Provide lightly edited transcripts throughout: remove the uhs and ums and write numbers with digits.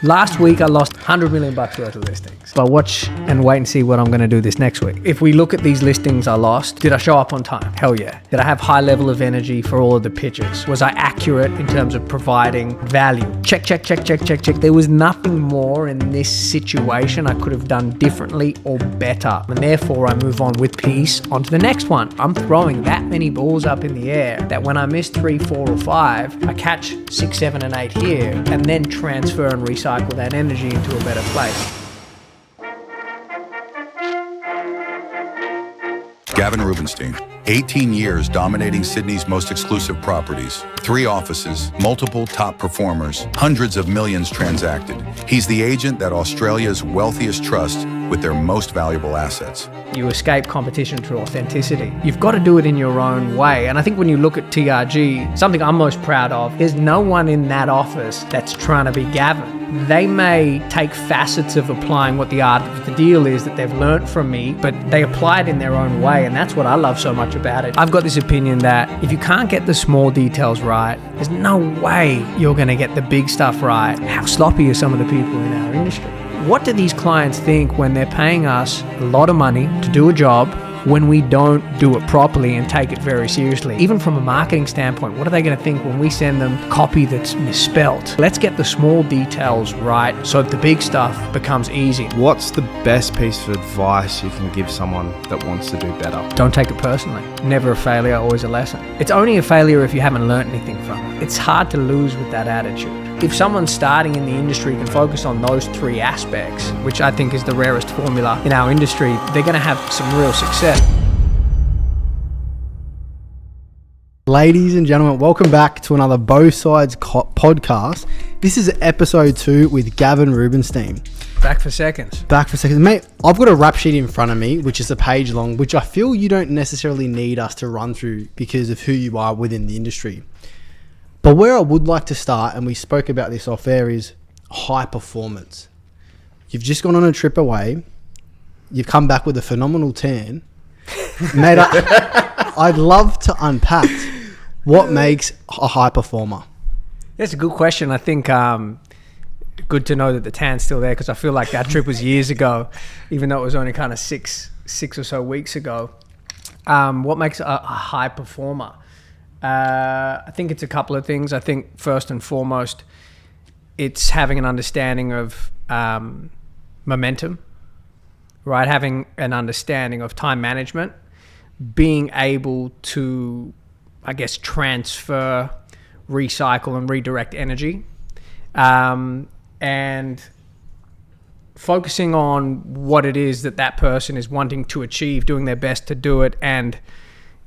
Last week I lost $100 million worth of listings. But watch and wait and see what I'm going to do this next week. If we look at these listings I lost, did I show up on time? Hell yeah. Did I have high level of energy for all of the pitches? Was I accurate in terms of providing value? Check. There was nothing more in this situation I could have done differently or better. And therefore I move on with peace onto the next one. I'm throwing that many balls up in the air that when I miss 3, 4 or 5, I catch 6, 7 and 8 here and then transfer and recycle that energy into a better place. Gavin Rubinstein, 18 years dominating Sydney's most exclusive properties, 3 offices, multiple top performers, hundreds of millions transacted. He's the agent that Australia's wealthiest trust with their most valuable assets. You escape competition through authenticity. You've got to do it in your own way. And I think when you look at TRG, something I'm most proud of, there's no one in that office that's trying to be Gavin. They may take facets of applying what the art of the deal is that they've learnt from me, but they apply it in their own way. And that's what I love so much about it. I've got this opinion that if you can't get the small details right, there's no way you're going to get the big stuff right. How sloppy are some of the people in our industry? What do these clients think when they're paying us a lot of money to do a job when we don't do it properly and take it very seriously? Even from a marketing standpoint, what are they going to think when we send them copy that's misspelt? Let's get the small details right so that the big stuff becomes easy. What's the best piece of advice you can give someone that wants to do better? Don't take it personally. Never a failure, always a lesson. It's only a failure if you haven't learned anything from it. It's hard to lose with that attitude. If someone starting in the industry can focus on those 3 aspects, which I think is the rarest formula in our industry, they're going to have some real success. Ladies and gentlemen, welcome back to another Both Sides podcast. This is episode 2 with Gavin Rubinstein. Back for seconds. Mate, I've got a rap sheet in front of me, which is a page long, which I feel you don't necessarily need us to run through because of who you are within the industry. But where I would like to start, and we spoke about this off air, is high performance. You've just gone on a trip away. You've come back with a phenomenal tan. Mate, I'd love to unpack what makes a high performer. That's a good question. I think good to know that the tan's still there because I feel like that trip was years ago, even though it was only kind of six or so weeks ago. What makes a high performer? I think it's a couple of things. I think first and foremost, it's having an understanding of momentum, right? Having an understanding of time management, being able to, I guess, transfer, recycle and redirect energy, and focusing on what it is that person is wanting to achieve, doing their best to do it, and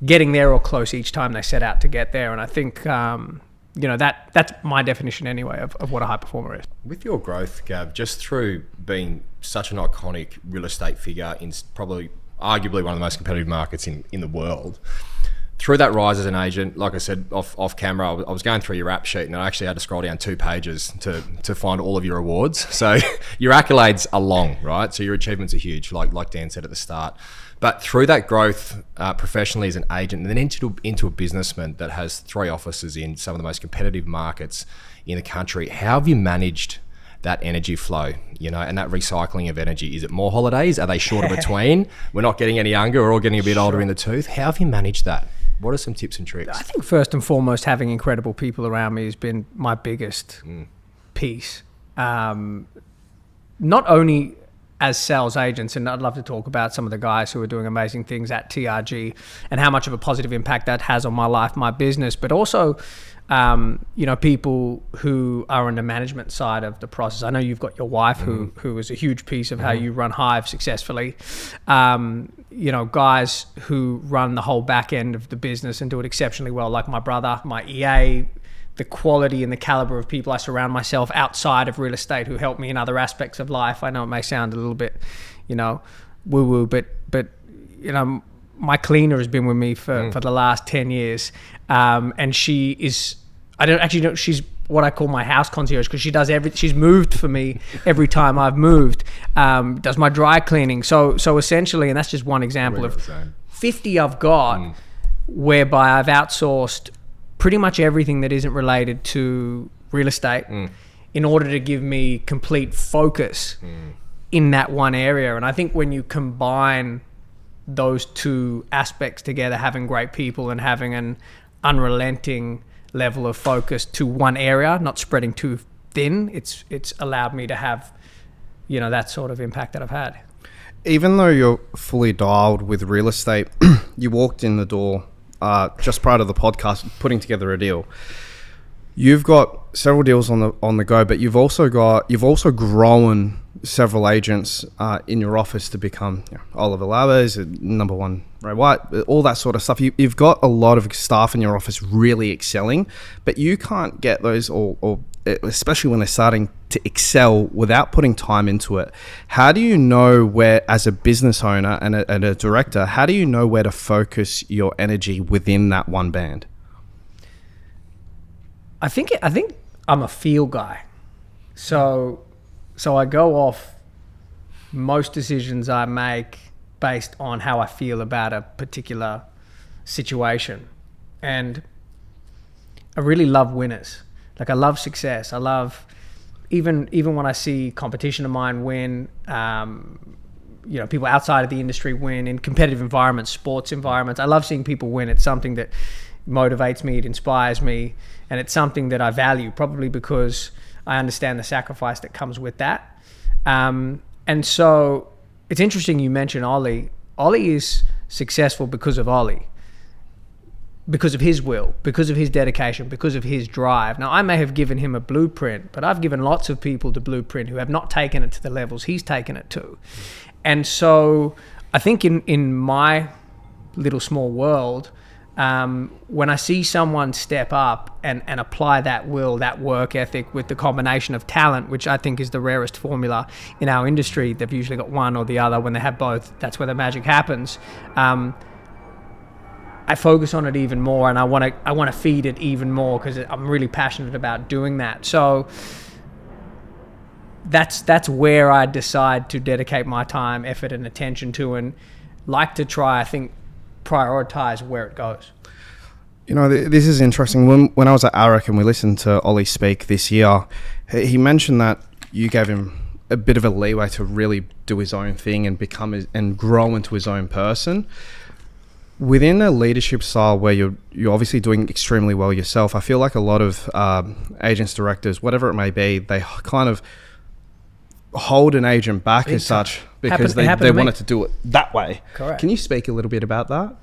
getting there or close each time they set out to get there. And I think, that's my definition anyway of what a high performer is. With your growth, Gav, just through being such an iconic real estate figure in probably arguably one of the most competitive markets in the world, through that rise as an agent, like I said off camera, I was going through your rap sheet and I actually had to scroll down 2 pages to find all of your awards. So your accolades are long, right? So your achievements are huge, like Dan said at the start. But through that growth professionally as an agent and then into a businessman that has 3 offices in some of the most competitive markets in the country, how have you managed that energy flow, and that recycling of energy? Is it more holidays? Are they shorter between? We're not getting any younger, we're all getting a bit older in the tooth. How have you managed that? What are some tips and tricks? I think first and foremost, having incredible people around me has been my biggest piece. Not only as sales agents, and I'd love to talk about some of the guys who are doing amazing things at TRG and how much of a positive impact that has on my life, my business, but also, people who are on the management side of the process. I know you've got your wife who is a huge piece of how you run Hive successfully. Guys who run the whole back end of the business and do it exceptionally well, like my brother, my EA, the quality and the caliber of people I surround myself outside of real estate who help me in other aspects of life. I know it may sound a little bit, woo-woo, but my cleaner has been with me for the last 10 years. And she is, I don't actually know, she's what I call my house concierge because she does she's moved for me every time I've moved, does my dry cleaning. So essentially, and that's just one example of 50 I've got whereby I've outsourced pretty much everything that isn't related to real estate in order to give me complete focus in that one area. And I think when you combine those two aspects together, having great people and having an unrelenting level of focus to one area, not spreading too thin, it's allowed me to have, you know, that sort of impact that I've had. Even though you're fully dialed with real estate, you walked in the door just prior to the podcast putting together a deal. You've got several deals on the go, but you've also grown several agents in your office to become, you know, Oliver Labers, number one Ray White, all that sort of stuff. You've got a lot of staff in your office really excelling, but you can't get those, or especially when they're starting to excel, without putting time into it. How do you know where, as a business owner and a director, how do you know where to focus your energy within that one band? I think I'm a feel guy. So I go off most decisions I make based on how I feel about a particular situation. And I really love winners. Like, I love success. I love, even when I see competition of mine win, you know, people outside of the industry win in competitive environments, sports environments. I love seeing people win. It's something that motivates me, it inspires me, and it's something that I value, probably because I understand the sacrifice that comes with that. And so it's interesting you mentioned Ollie. Ollie is successful because of Ollie, because of his will, because of his dedication, because of his drive. Now, I may have given him a blueprint, but I've given lots of people the blueprint who have not taken it to the levels he's taken it to. And so I think in my little small world, when I see someone step up and apply that will, that work ethic with the combination of talent, which I think is the rarest formula in our industry, they've usually got one or the other. When they have both, that's where the magic happens. I focus on it even more, and I want to feed it even more because I'm really passionate about doing that. So that's where I decide to dedicate my time, effort, and attention to, and like to try, I think, prioritize where it goes. You know, this is interesting. When I was at ARIC and we listened to Ollie speak this year, he mentioned that you gave him a bit of a leeway to really do his own thing and grow into his own person. Within a leadership style where you're obviously doing extremely well yourself, I feel like a lot of agents, directors, whatever it may be, they kind of hold an agent back as such because they wanted to do it that way. Correct. Can you speak a little bit about that?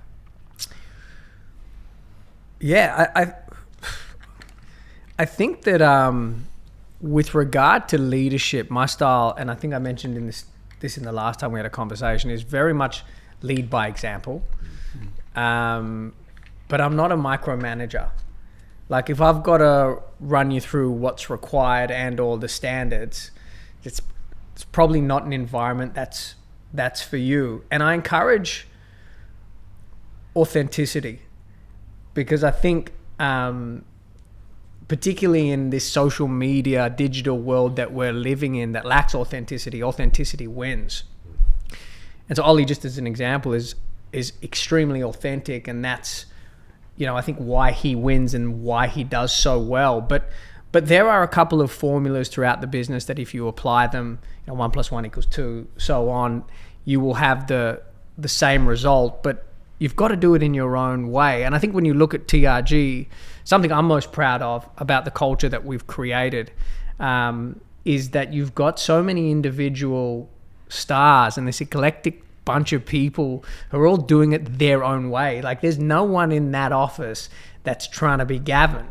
Yeah, I think that with regard to leadership, my style, and I think I mentioned in this in the last time we had a conversation, is very much lead by example. But I'm not a micromanager. Like, if I've got to run you through what's required and all the standards, it's probably not an environment that's for you. And I encourage authenticity, because I think particularly in this social media digital world that we're living in that lacks authenticity wins. And so Ollie, just as an example, is extremely authentic, and that's, you know, I think why he wins and why he does so well. But there are a couple of formulas throughout the business that if you apply them, you know, 1 + 1 = 2, so on, you will have the same result, but you've got to do it in your own way. And I think when you look at TRG, something I'm most proud of about the culture that we've created is that you've got so many individual stars and this eclectic bunch of people who are all doing it their own way. Like, there's no one in that office that's trying to be Gavin.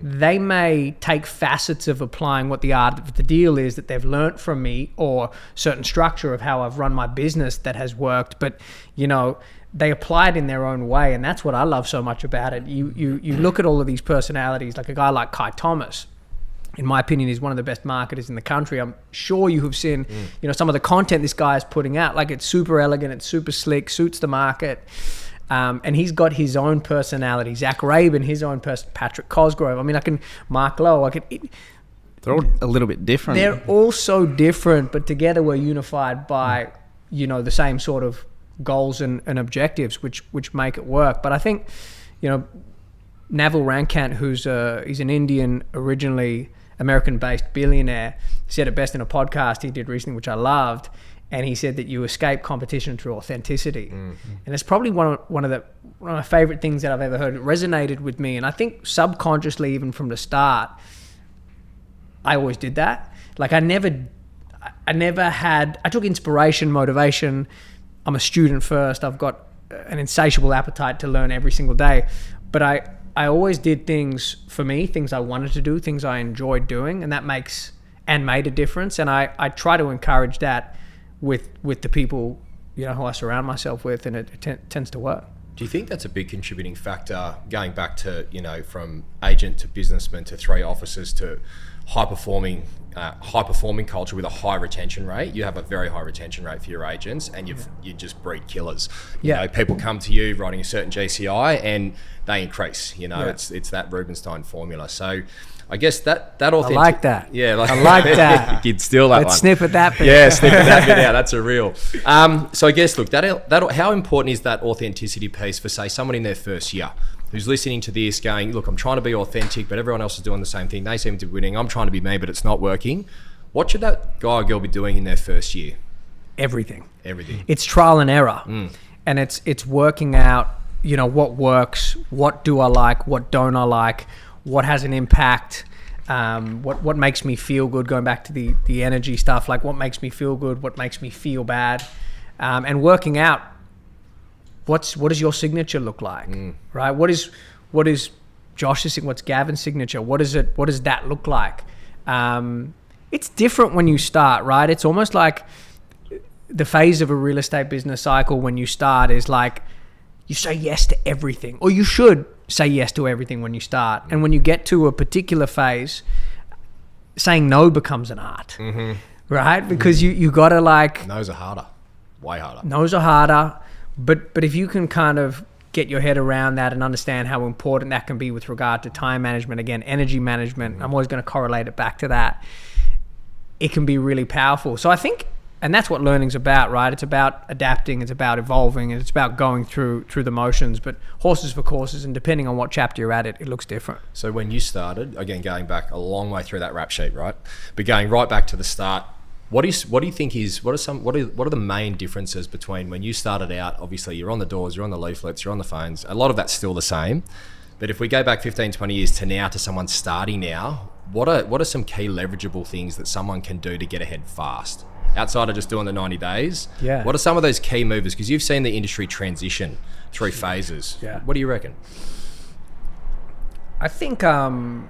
They may take facets of applying what the art of the deal is that they've learnt from me, or certain structure of how I've run my business that has worked, but, you know, they apply it in their own way. And that's what I love so much about it. You look at all of these personalities, like a guy like Kai Thomas, in my opinion, is one of the best marketers in the country. I'm sure you have seen, you know, some of the content this guy is putting out. Like, it's super elegant, it's super slick, suits the market. And he's got his own personality. Zach Rabin, his own person. Patrick Cosgrove. I mean, Mark Lowe. They're all a little bit different. They're all so different, but together we're unified by, you know, the same sort of goals and objectives, which make it work. But I think, you know, Naval Rankant, he's an Indian originally, American-based billionaire, said it best in a podcast he did recently, which I loved. And he said that you escape competition through authenticity. And it's probably one of my favorite things that I've ever heard. It resonated with me. And I think subconsciously, even from the start, I always did that. Like I took inspiration, motivation. I'm a student first. I've got an insatiable appetite to learn every single day. But I always did things for me, things I wanted to do, things I enjoyed doing. And that made a difference. And I try to encourage that with the people, who I surround myself with, and it tends to work. Do you think that's a big contributing factor, going back to, from agent to businessman to 3 offices to high performing culture with a high retention rate? You have a very high retention rate for your agents, and you just breed killers. You know, people come to you writing a certain GCI and they increase. It's that Rubinstein formula. So I guess that authentic. I like that. Yeah, I like that. You'd steal that Let's one. snip at that bit. Yeah, snip at that bit out. That's a real. So I guess, look, that how important is that authenticity piece for, say, someone in their first year who's listening to this going, look, I'm trying to be authentic, but everyone else is doing the same thing. They seem to be winning. I'm trying to be me, but it's not working. What should that guy or girl be doing in their first year? Everything. It's trial and error. And it's working out, what works, what do I like, what don't I like, what has an impact, what makes me feel good, going back to the energy stuff, like what makes me feel good, what makes me feel bad, and working out what does your signature look like, right? What is Josh's, what's Gavin's signature? What does that look like? It's different when you start, right? It's almost like the phase of a real estate business cycle when you start is like you say yes to everything, or you should say yes to everything when you start. And when you get to a particular phase, saying no becomes an art, right? Because you gotta No's are harder, way harder. No's are harder, but if you can kind of get your head around that and understand how important that can be with regard to time management, again, energy management, I'm always going to correlate it back to that. It can be really powerful. So I think, and that's what learning's about, right? It's about adapting, it's about evolving, and it's about going through the motions, but horses for courses, and depending on what chapter you're at, it looks different. So when you started, again, going back a long way through that rap sheet, right? But going right back to the start, what are the main differences between when you started out? Obviously, you're on the doors, you're on the leaflets, you're on the phones. A lot of that's still the same. But if we go back 15, 20 years to now, to someone starting now, what are some key leverageable things that someone can do to get ahead fast? Outside of just doing the 90 days, what are some of those key movers? Because you've seen the industry transition through phases. Yeah. What do you reckon? I think, I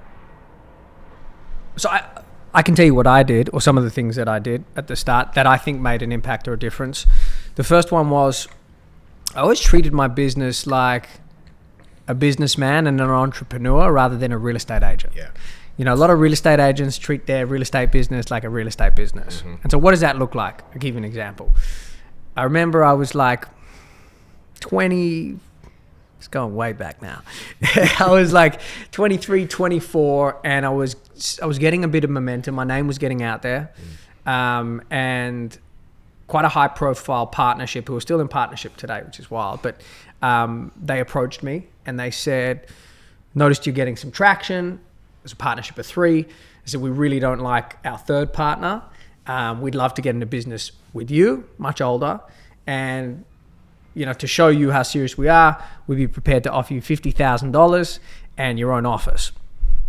can tell you what I did, or some of the things that I did at the start that I think made an impact or a difference. The first one was I always treated my business like a businessman and an entrepreneur rather than a real estate agent. Yeah. A lot of real estate agents treat their real estate business like a real estate business. And so what does that look like? I'll give you an example. I remember I was like 20, it's going way back now. I was like 23, 24, and I was getting a bit of momentum. My name was getting out there, and quite a high profile partnership who are still in partnership today, which is wild. But they approached me and they said, noticed you're getting some traction. There's a partnership of 3. They said, we really don't like our third partner. We'd love to get into business with you, much older. And to show you how serious we are, we'd be prepared to offer you $50,000 and your own office.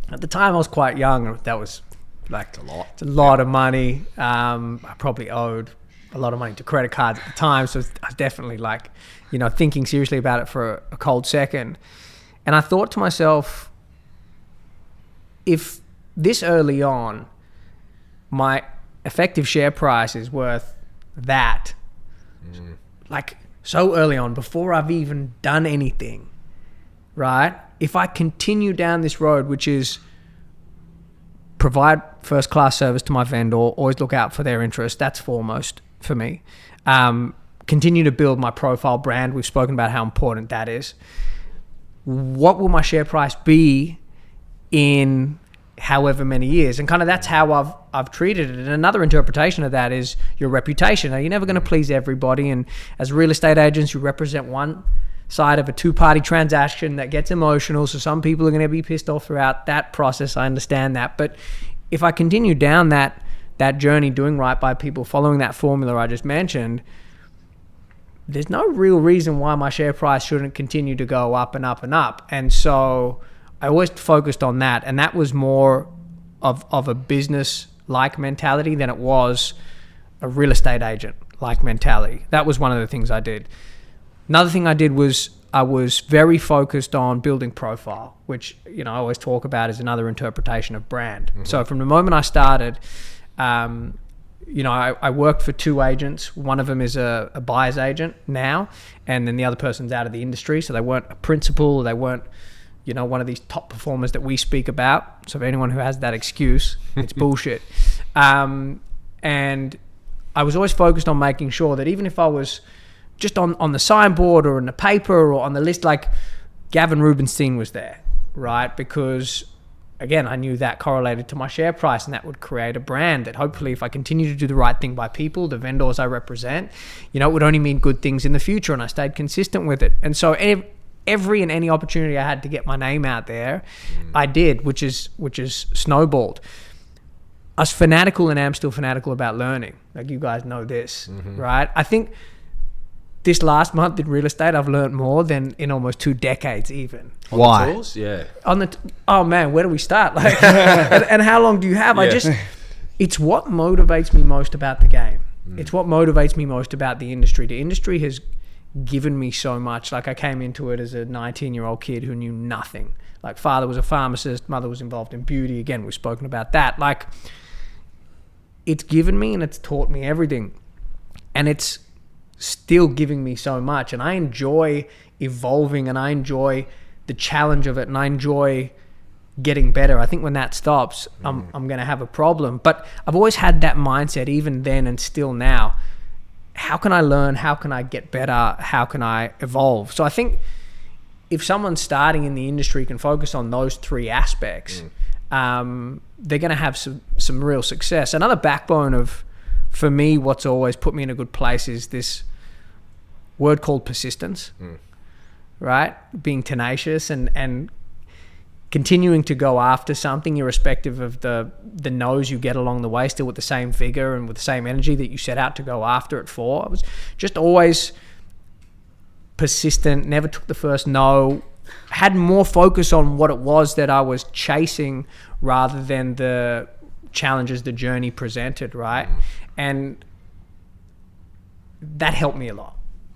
At the time, I was quite young, and that was like it's a lot of money. I probably owed a lot of money to credit cards at the time, so I was definitely thinking seriously about it for a cold second. And I thought to myself, if this early on, my effective share price is worth that, so early on, before I've even done anything, right? If I continue down this road, which is provide first-class service to my vendor, always look out for their interest, that's foremost for me. Continue to build my profile brand. We've spoken about how important that is. What will my share price be in however many years? And kind of that's how I've treated it. And another interpretation of that is your reputation. Now, you're never going to please everybody, and as real estate agents, you represent one side of a 2-party transaction that gets emotional, so some people are going to be pissed off throughout that process. I understand that, but if I continue down that journey, doing right by people, following that formula I just mentioned, there's no real reason why my share price shouldn't continue to go up and up and up. And so I always focused on that, and that was more of a business-like mentality than it was a real estate agent-like mentality. That was one of the things I did. Another thing I did was I was very focused on building profile, which, you know, I always talk about as another interpretation of brand. Mm-hmm. So from the moment I started, you know, I worked for 2 agents. One of them is a buyer's agent now, and then the other person's out of the industry. So they weren't a principal, they weren't, you know, one of these top performers that we speak about. So for anyone who has that excuse, it's bullshit. And I was always focused on making sure that even if I was just on the signboard or in the paper or on the list, like Gavin Rubinstein was there, right? Because again, I knew that correlated to my share price, and that would create a brand that hopefully, if I continue to do the right thing by people, the vendors I represent, you know, it would only mean good things in the future, and I stayed consistent with it. And so every and any opportunity I had to get my name out there, I did, which is snowballed. I was fanatical and am still fanatical about learning. Like, you guys know this, right? I think this last month in real estate, I've learned more than in almost 2 decades even. Why? The tools? Yeah. Oh man, where do we start? Like, and how long do you have? Yeah. It's what motivates me most about the game. It's what motivates me most about the industry. The industry has given me so much. Like, I came into it as a 19-year-old kid who knew nothing. Like, father was a pharmacist, mother was involved in beauty. Again, we've spoken about that. Like, it's given me and it's taught me everything. And it's still giving me so much, and I enjoy evolving, and I enjoy the challenge of it, and I enjoy getting better. I think when that stops, I'm going to have a problem. But I've always had that mindset, even then and still now. How can I learn? How can I get better? How can I evolve? So I think if someone's starting in the industry can focus on those 3 aspects, they're going to have some real success. Another backbone of, for me, what's always put me in a good place is this word called persistence, right? Being tenacious and continuing to go after something irrespective of the no's you get along the way, still with the same vigor and with the same energy that you set out to go after it for. I was just always persistent, never took the first no, had more focus on what it was that I was chasing rather than the challenges the journey presented, right? And that helped me a lot.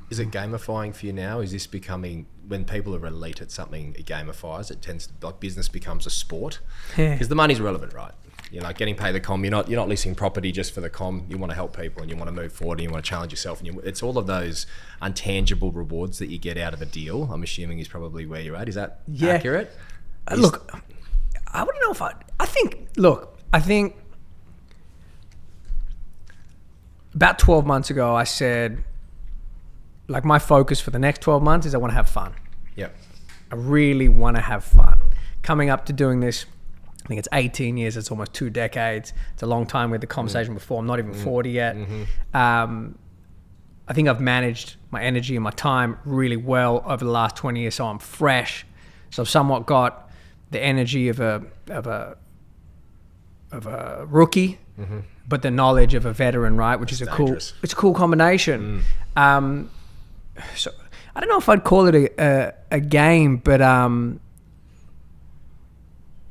Is it gamifying for you now? Is this becoming, when people are elite at something, it gamifies? It tends to, like, business becomes a sport because the money's relevant, right? You know, like getting paid the comm. You're not listing property just for the comm. You want to help people and you want to move forward and you want to challenge yourself. And it's all of those untangible rewards that you get out of a deal. I'm assuming is probably where you're at. Is that accurate? Look, I wouldn't know if I think about 12 months ago, I said, like, my focus for the next 12 months is I want to have fun. Yep. I really want to have fun. Coming up to doing this, I think it's 18 years. It's almost 2 decades. It's a long time. We had the conversation before. I'm not even 40 yet. I think I've managed my energy and my time really well over the last 20 years. So I'm fresh. So I've somewhat got the energy of a rookie, but the knowledge of a veteran, right? Which is dangerous. It's a cool combination. So I don't know if I'd call it a game, but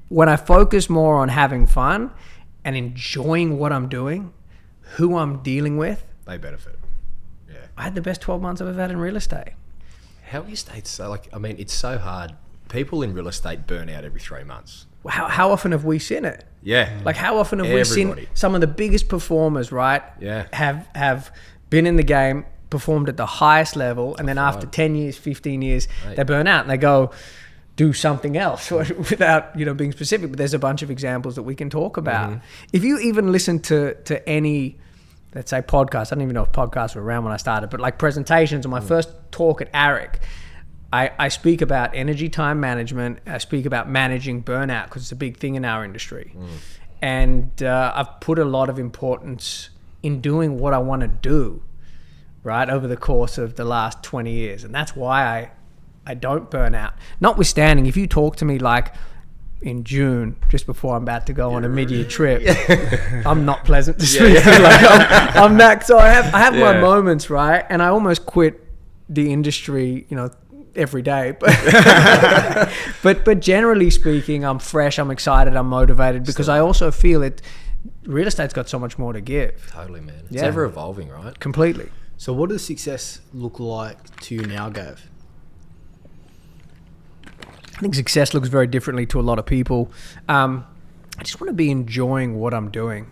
when I focus more on having fun and enjoying what I'm doing, who I'm dealing with, they benefit. Yeah. I had the best 12 months I've ever had in real estate. How have you stayed so, like, I mean, it's so hard. People in real estate burn out every 3 months. How often have we seen it? Yeah. Like, how often have we seen some of the biggest performers, right? Yeah. Have been in the game, performed at the highest level, and then after 10 years, 15 years, they burn out and they go do something else without, you know, being specific. But there's a bunch of examples that we can talk about. If you even listen to any, let's say, podcast, I don't even know if podcasts were around when I started, but like presentations, or my first talk at ARIC, I speak about energy time management. I speak about managing burnout because it's a big thing in our industry. And I've put a lot of importance in doing what I want to do, right, over the course of the last 20 years. And that's why I don't burn out. Notwithstanding, if you talk to me like in June, just before I'm about to go on a mid-year trip. I'm not pleasant to speak to. Like I'm that. So I have my moments, right? And I almost quit the industry, every day. But generally speaking, I'm fresh, I'm excited, I'm motivated, because I also feel real estate's got so much more to give. Totally, man. It's ever evolving, right? Completely. So what does success look like to you now, Gav? I think success looks very differently to a lot of people. I just want to be enjoying what I'm doing.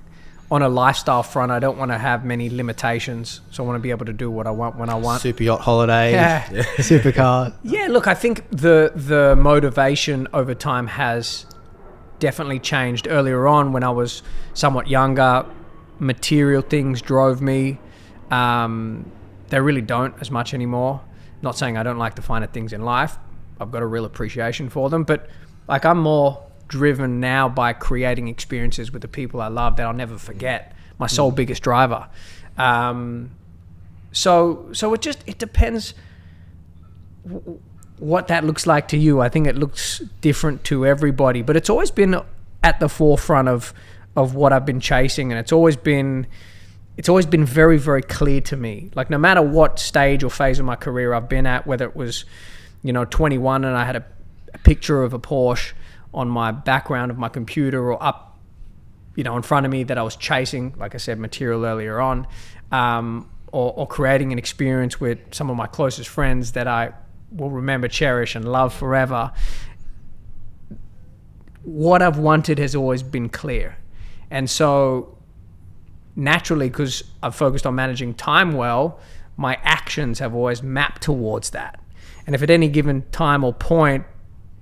On a lifestyle front, I don't want to have many limitations. So I want to be able to do what I want when I want. Super yacht holidays, Yeah. super car. Yeah, look, I think the motivation over time has definitely changed. Earlier on, when I was somewhat younger, material things drove me. They really don't as much anymore. Not saying I don't like the finer things in life. I've got a real appreciation for them, but like I'm more driven now by creating experiences with the people I love that I'll never forget. My sole biggest driver. So it depends what that looks like to you. I think it looks different to everybody, but it's always been at the forefront of what I've been chasing, and it's always been very, very clear to me. Like no matter what stage or phase of my career I've been at, whether it was 21 and I had a picture of a Porsche on my background of my computer, or up in front of me that I was chasing, like I said, material earlier on, or creating an experience with some of my closest friends that I will remember, cherish, and love forever. What I've wanted has always been clear. And so naturally, because I've focused on managing time well, my actions have always mapped towards that. And if at any given time or point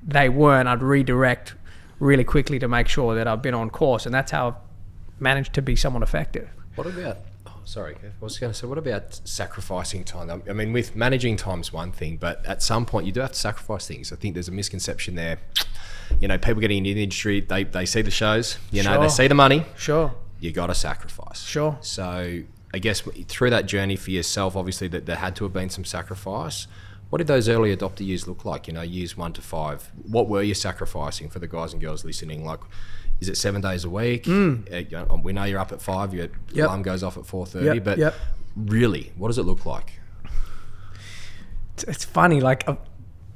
they weren't, I'd redirect really quickly to make sure that I've been on course. And that's how I've managed to be somewhat effective. What about, I was going to say, what about sacrificing time? I mean, with managing time's one thing, but at some point you do have to sacrifice things. I think there's a misconception there. People getting into the industry, they see the shows, they see the money. Sure. You got to sacrifice. Sure. So I guess through that journey for yourself, obviously that there had to have been some sacrifice. What did those early adopter years look like? Years 1 to 5. What were you sacrificing for the guys and girls listening? Like, is it 7 days a week? We know you're up at 5. Your alarm goes off at 4:30. But really, what does it look like? It's funny. Like,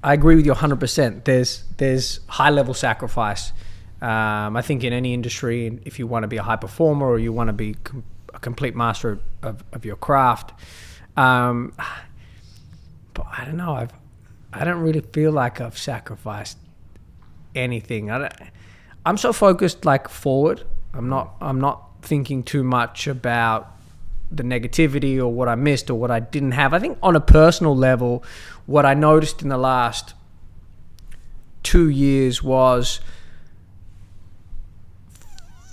I agree with you 100%. There's high level sacrifice. I think in any industry, if you want to be a high performer or you want to be a complete master of your craft. But I don't know. I don't really feel like I've sacrificed anything. I'm so focused forward. I'm not thinking too much about the negativity or what I missed or what I didn't have. I think on a personal level, what I noticed in the last 2 years was,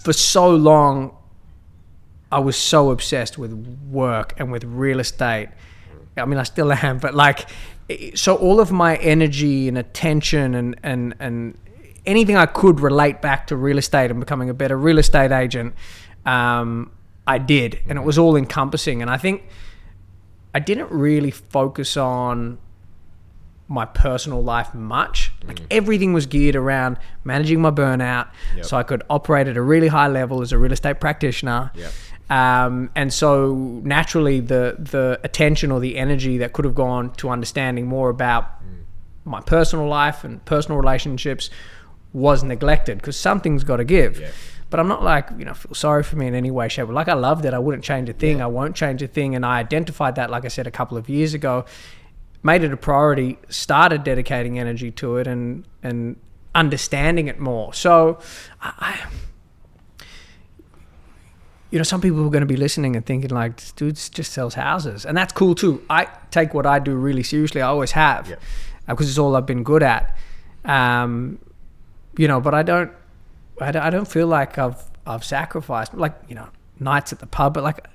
for so long, I was so obsessed with work and with real estate. I mean, I still am, but so all of my energy and attention and anything I could relate back to real estate and becoming a better real estate agent, I did, and it was all encompassing. And I think I didn't really focus on my personal life much. Everything was geared around managing my burnout, so I could operate at a really high level as a real estate practitioner. And so naturally the attention or the energy that could have gone to understanding more about my personal life and personal relationships was neglected, because something's got to give. But I'm not feel sorry for me in any way, shape. I loved it. I wouldn't change a thing. I won't change a thing. And I identified that, like I said, a couple of years ago, made it a priority, started dedicating energy to it and understanding it more. So some people are going to be listening and thinking this dude just sells houses, and that's cool too. I take what I do really seriously. I always have, because it's all I've been good at. But I don't feel like I've sacrificed nights at the pub, but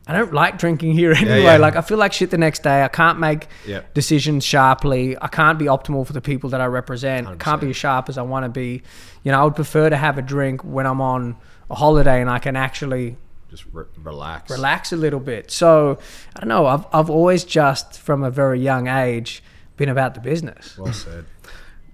I don't like drinking here anyway. I feel like shit the next day. I can't make decisions sharply. I can't be optimal for the people that I represent. 100%. I can't be as sharp as I want to be. I would prefer to have a drink when I'm on a holiday and I can actually just relax a little bit. So I don't know. I've always just from a very young age been about the business. Well said.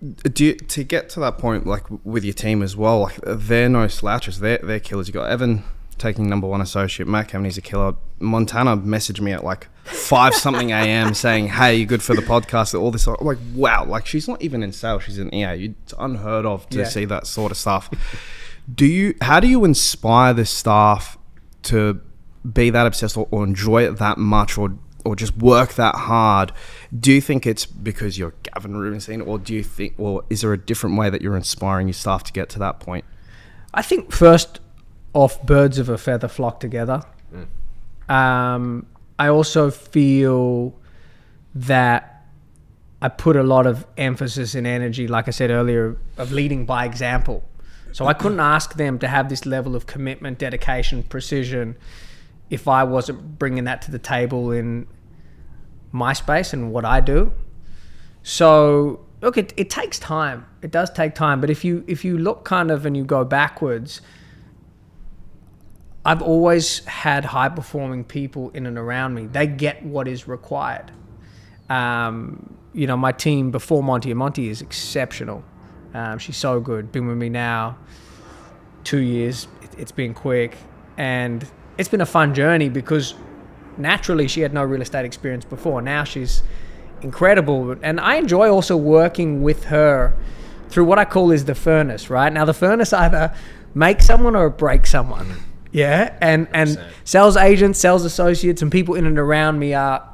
To get to that point, like with your team as well, like they're no slouches. They're killers. You got Evan taking number 1 associate. Matt Keaveney's a killer. Montana messaged me at like 5 something a.m. saying, "Hey, you good for the podcast?" All this. I'm like, wow. Like she's not even in sales. She's in EA. It's unheard of to see that sort of stuff. How do you inspire the staff to be that obsessed or enjoy it that much or just work that hard? Do you think it's because you're Gavin Rubinstein, or is there a different way that you're inspiring your staff to get to that point? I think first off, birds of a feather flock together. I also feel that I put a lot of emphasis and energy, like I said earlier, of leading by example. So I couldn't ask them to have this level of commitment, dedication, precision if I wasn't bringing that to the table in my space and what I do. So look, it takes time. It does take time. But if you look kind of and you go backwards, I've always had high performing people in and around me. They get what is required. My team before Monty is exceptional. She's so good. Been with me now 2 years. It's been quick. And it's been a fun journey because naturally she had no real estate experience before. Now she's incredible. And I enjoy also working with her through what I call is the furnace, right? Now the furnace either makes someone or breaks someone. Yeah. And sales agents, sales associates, and people in and around me are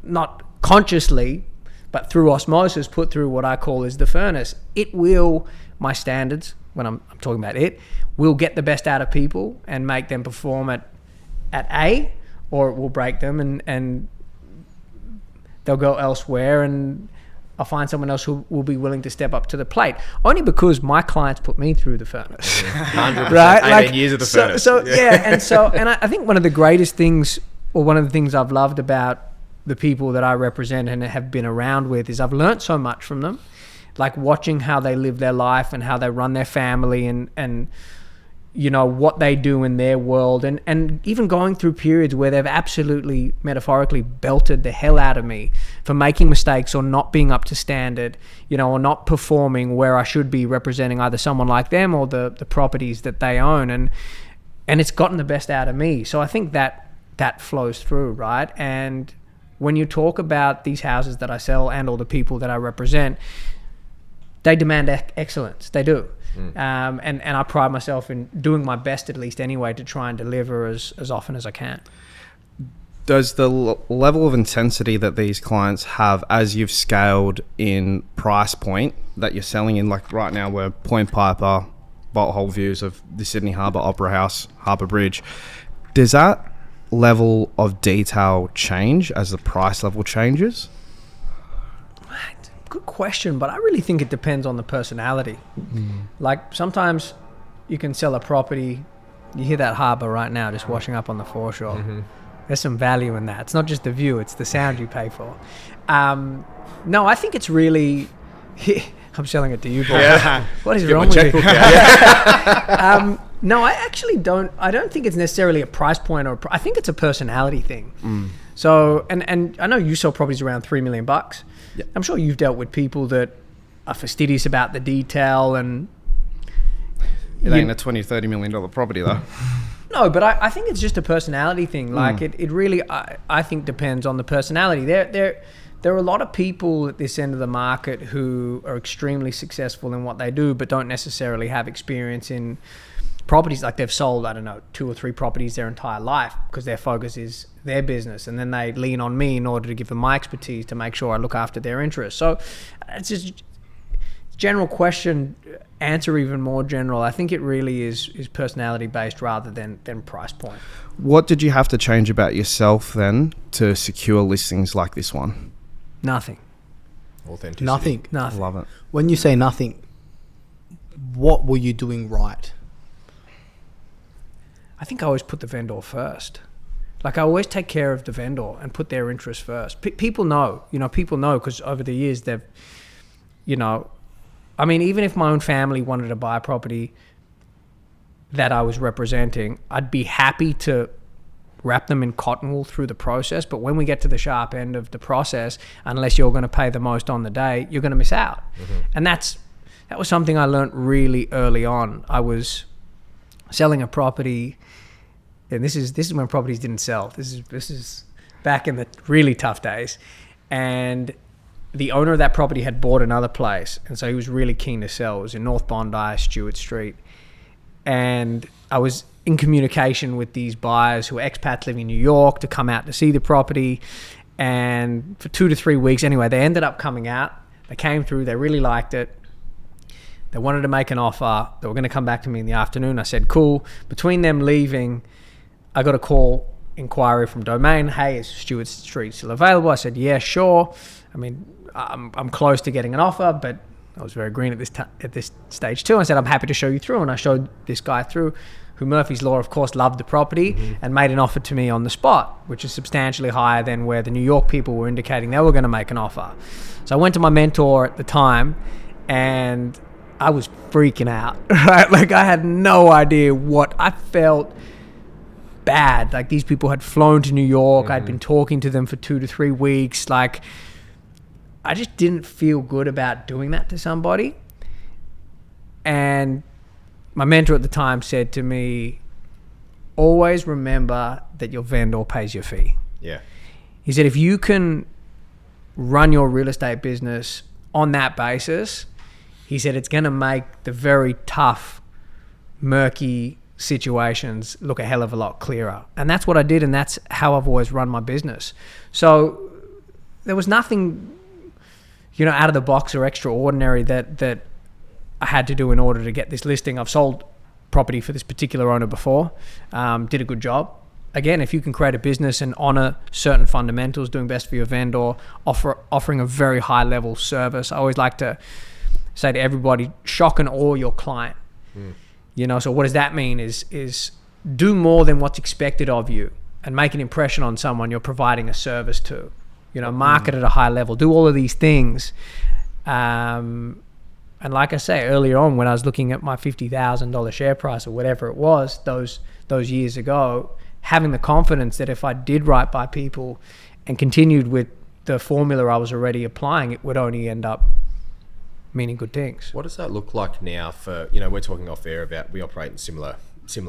not consciously, but through osmosis, put through what I call is the furnace. It will, my standards, when I'm talking about it, will get the best out of people and make them perform at A, or it will break them and they'll go elsewhere, and I'll find someone else who will be willing to step up to the plate. Only because my clients put me through the furnace. 100%. Right? 18 years of the furnace. And I think one of the greatest things, or one of the things I've loved about the people that I represent and have been around with, is I've learned so much from them, like watching how they live their life and how they run their family and what they do in their world, and even going through periods where they've absolutely metaphorically belted the hell out of me for making mistakes or not being up to standard, or not performing where I should be representing either someone like them or the properties that they own, and it's gotten the best out of me. So I think that flows through, right? And when you talk about these houses that I sell and all the people that I represent, they demand excellence. They do. And I pride myself in doing my best, at least anyway, to try and deliver as often as I can. Does the level of intensity that these clients have as you've scaled in price point that you're selling in, like right now we're Point Piper, bolt hole views of the Sydney Harbour, Opera House, Harbour Bridge, does that level of detail change as the price level changes? Good question, but I really think it depends on the personality. Like sometimes you can sell a property, you hear that harbour right now just washing up on the foreshore. There's some value in that. It's not just the view, it's the sound you pay for. No, I think it's really I'm selling it to you, boy. What is wrong with you? No, I actually don't. I don't think it's necessarily a price point, I think it's a personality thing. So, and I know you sell properties around $3 million. Yep. I'm sure you've dealt with people that are fastidious about the detail, and it ain't a $20-30 million property though. No, but I think it's just a personality thing. Like it really, I think depends on the personality. There are a lot of people at this end of the market who are extremely successful in what they do, but don't necessarily have experience in properties. Like they've sold, I don't know, 2 or 3 properties their entire life because their focus is their business, and then they lean on me in order to give them my expertise to make sure I look after their interests. So it's just general question, answer even more general. I think it really is personality based rather than price point. What did you have to change about yourself then to secure listings like this one? Nothing. Authenticity. Nothing. I love it. When you say nothing, what were you doing right? I think I always put the vendor first. Like I always take care of the vendor and put their interests first. People know because over the years they've, I mean, even if my own family wanted to buy a property that I was representing, I'd be happy to wrap them in cotton wool through the process. But when we get to the sharp end of the process, unless you're going to pay the most on the day, you're going to miss out. And that was something I learned really early on. I was selling a property, and this is when properties didn't sell. This is back in the really tough days. And the owner of that property had bought another place, and so he was really keen to sell. It was in North Bondi, Stewart Street. And I was in communication with these buyers who were expats living in New York to come out to see the property. And for 2 to 3 weeks, anyway, they ended up coming out. They came through, they really liked it. They wanted to make an offer. They were going to come back to me in the afternoon. I said, cool. Between them leaving, I got a call inquiry from Domain. Hey, is Stewart Street still available? I said, yeah, sure. I mean, I'm close to getting an offer, but I was very green at this stage too. I said, I'm happy to show you through. And I showed this guy through, who Murphy's Law, of course, loved the property and made an offer to me on the spot, which is substantially higher than where the New York people were indicating they were going to make an offer. So I went to my mentor at the time, and I was freaking out, right? Like, I had no idea what I felt. Bad. Like, these people had flown to New York. I'd been talking to them for 2 to 3 weeks. Like, I just didn't feel good about doing that to somebody. And my mentor at the time said to me, always remember that your vendor pays your fee. Yeah. He said, if you can run your real estate business on that basis, he said, it's going to make the very tough, murky situations look a hell of a lot clearer. And that's what I did, and that's how I've always run my business. So there was nothing, out of the box or extraordinary that I had to do in order to get this listing. I've sold property for this particular owner before, did a good job. Again, if you can create a business and honor certain fundamentals, doing best for your vendor, offering a very high level service. I always like to say to everybody, shock and awe your client. So what does that mean is do more than what's expected of you and make an impression on someone you're providing a service to. Market at a high level, do all of these things. And like I say, earlier on when I was looking at my $50,000 share price or whatever it was those years ago, having the confidence that if I did right by people and continued with the formula I was already applying, it would only end up meaning good things. What does that look like now for, we're talking off air about we operate in similar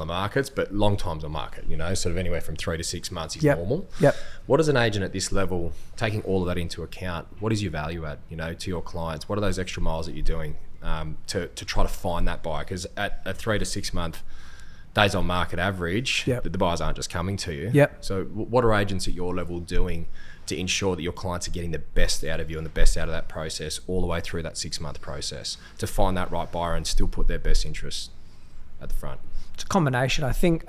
markets, but long times on market, sort of anywhere from 3 to 6 months is normal. Yep. What is an agent at this level, taking all of that into account, what is your value add, to your clients? What are those extra miles that you're doing to try to find that buyer? Because at a 3 to 6 month days on market average, the buyers aren't just coming to you. Yep. So what are agents at your level doing to ensure that your clients are getting the best out of you and the best out of that process all the way through that 6 month process to find that right buyer and still put their best interests at the front? It's a combination. I think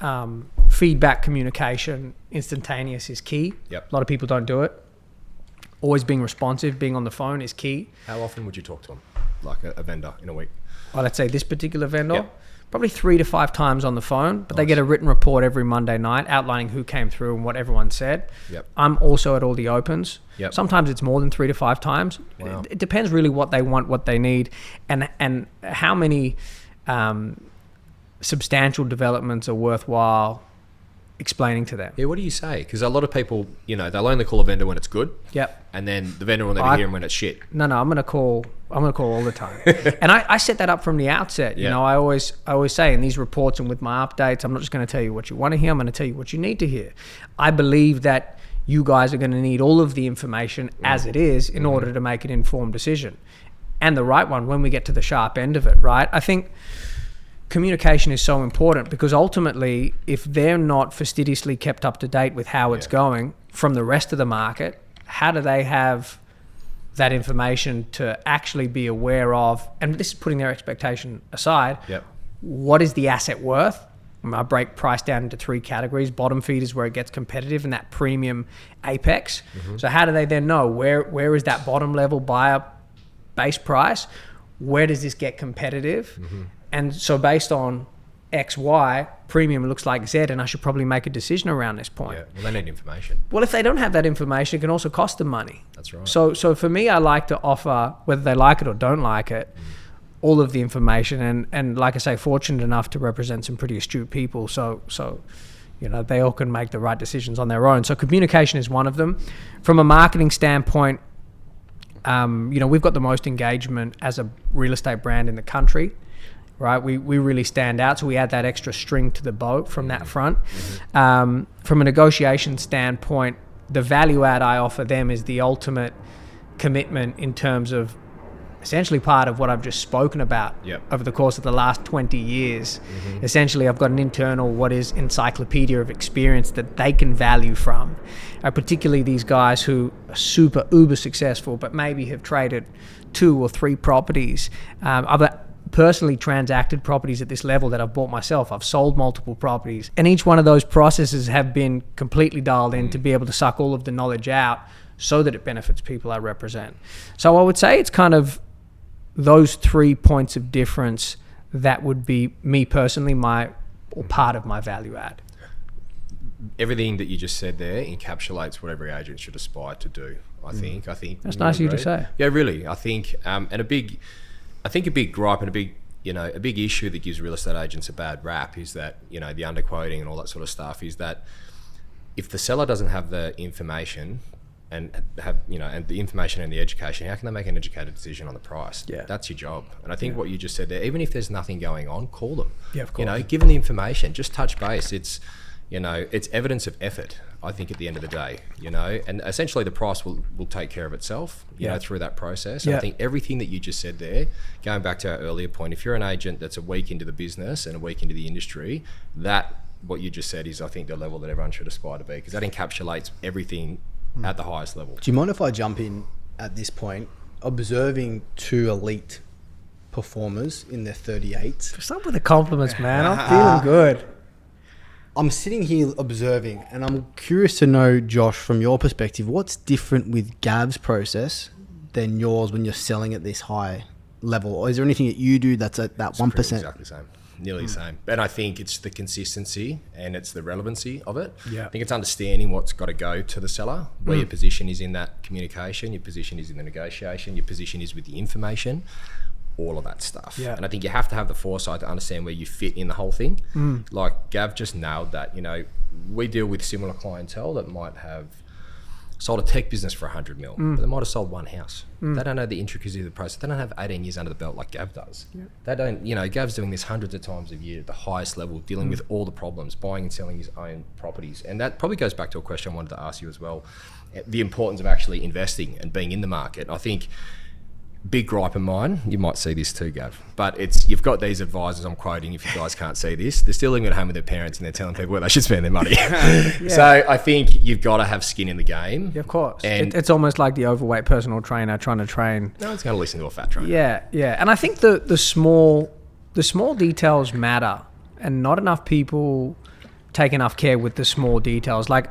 feedback, communication, instantaneous is key. Yep. A lot of people don't do it. Always being responsive, being on the phone is key. How often would you talk to them, like a vendor in a week? Well, let's say this particular vendor, probably 3 to 5 times on the phone, but they get a written report every Monday night outlining who came through and what everyone said. Yep. I'm also at all the opens. Yep. Sometimes it's more than 3 to 5 times. Wow. It depends really what they want, what they need, and how many substantial developments are worthwhile explaining to them. Yeah, what do you say? Because a lot of people, they'll only call a vendor when it's good. Yep. And then the vendor will never hear them when it's shit. No, I'm gonna call all the time. And I set that up from the outset. Yeah. I always say in these reports and with my updates, I'm not just gonna tell you what you want to hear, I'm gonna tell you what you need to hear. I believe that you guys are gonna need all of the information as it is in order to make an informed decision. And the right one when we get to the sharp end of it, right? I think communication is so important because ultimately, if they're not fastidiously kept up to date with how it's going from the rest of the market, how do they have that information to actually be aware of, and this is putting their expectation aside, what is the asset worth? I break price down into 3 categories. Bottom feed is where it gets competitive, and that premium apex. So how do they then know where is that bottom level buyer base price? Where does this get competitive? And so based on X, Y, premium looks like Z, and I should probably make a decision around this point. Yeah, well, they need information. Well, if they don't have that information, it can also cost them money. That's right. So for me, I like to offer, whether they like it or don't like it, all of the information. And like I say, fortunate enough to represent some pretty astute people. So they all can make the right decisions on their own. So communication is one of them. From a marketing standpoint, we've got the most engagement as a real estate brand in the country, right? We really stand out, so we add that extra string to the bow from that front. From a negotiation standpoint, the value add I offer them is the ultimate commitment in terms of essentially part of what I've just spoken about over the course of the last 20 years. Essentially, I've got an internal, what is encyclopedia of experience that they can value from. Particularly these guys who are super uber successful, but maybe have traded 2 or 3 properties. I've personally transacted properties at this level that I've bought myself. I've sold multiple properties, and each one of those processes have been completely dialed in to be able to suck all of the knowledge out so that it benefits people I represent. So I would say it's kind of those 3 points of difference that would be me personally, or part of my value add. Everything that you just said there encapsulates what every agent should aspire to do. I think that's nice of you to say. Yeah, really. I think, and a big gripe and a big issue that gives real estate agents a bad rap is that the underquoting and all that sort of stuff is that if the seller doesn't have the information and and the information and the education, how can they make an educated decision on the price? Yeah, that's your job. And I think what you just said there, even if there's nothing going on, call them. Yeah, of course. Give them the information, just touch base. It's it's evidence of effort, I think, at the end of the day, and essentially the price will take care of itself, through that process. And I think everything that you just said there, going back to our earlier point, if you're an agent that's a week into the business and a week into the industry, what you just said is, I think, the level that everyone should aspire to be, because that encapsulates everything at the highest level. Do you mind if I jump in at this point? Observing 2 elite performers in their 38s. Stop with the compliments, man. I'm feeling good. I'm sitting here observing, and I'm curious to know, Josh, from your perspective, what's different with Gav's process than yours when you're selling at this high level? Or is there anything that you do that's at that 1%? Exactly the same. Nearly the same. And I think it's the consistency and it's the relevancy of it. I think it's understanding what's got to go to the seller, where your position is in that communication, your position is in the negotiation, your position is with the information, all of that stuff. And I think you have to have the foresight to understand where you fit in the whole thing. Like Gav just nailed that. We deal with similar clientele that might have sold a tech business for 100 mil, but they might have sold 1 house. They don't know the intricacies of the process. They don't have 18 years under the belt like Gav does. They don't, Gav's doing this hundreds of times a year at the highest level, dealing with all the problems, buying and selling his own properties. And that probably goes back to a question I wanted to ask you as well, the importance of actually investing and being in the market. I think big gripe of mine, you might see this too, Gav, but you've got these advisors, I'm quoting, if you guys can't see this, they're still living at home with their parents and they're telling people where they should spend their money. So I think you've got to have skin in the game. Yeah, of course. And it's almost like the overweight personal trainer trying to train. No one's going to listen to a fat trainer. Yeah. And I think the small details matter, and not enough people take enough care with the small details. Like,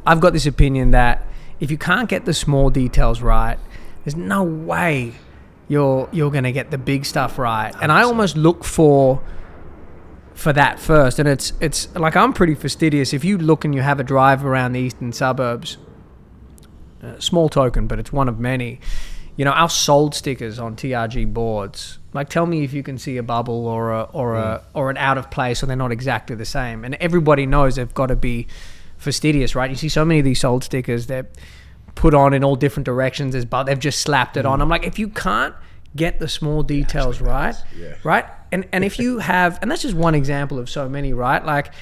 I've got this opinion that if you can't get the small details right, there's no way you're going to get the big stuff right. 100%. And I almost look for that first. And it's like, I'm pretty fastidious. If you look and you have a drive around the eastern suburbs, small token, but it's one of many, our sold stickers on TRG boards, like, tell me if you can see a bubble or an out of place, or they're not exactly the same. And everybody knows they've got to be fastidious, right? You see so many of these sold stickers, they're put on in all different directions, but they've just slapped it on. I'm like, if you can't get the small details right, and if you have, and that's just one example of so many, right? Like,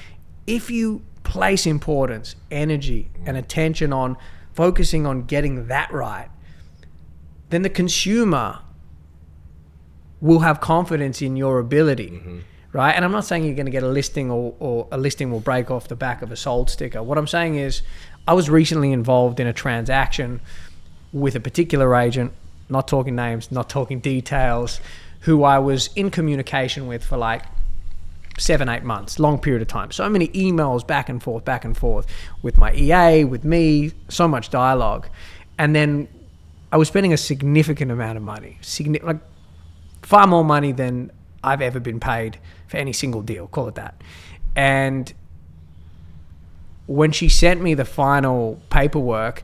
if you place importance, energy, and attention on focusing on getting that right, then the consumer will have confidence in your ability, right? And I'm not saying you're going to get a listing or a listing will break off the back of a sold sticker. What I'm saying is, I was recently involved in a transaction with a particular agent, not talking names, not talking details, who I was in communication with for like 7-8 months, long period of time. So many emails back and forth with my EA, with me, so much dialogue. And then I was spending a significant amount of money, like far more money than I've ever been paid for any single deal, call it that. And when she sent me the final paperwork,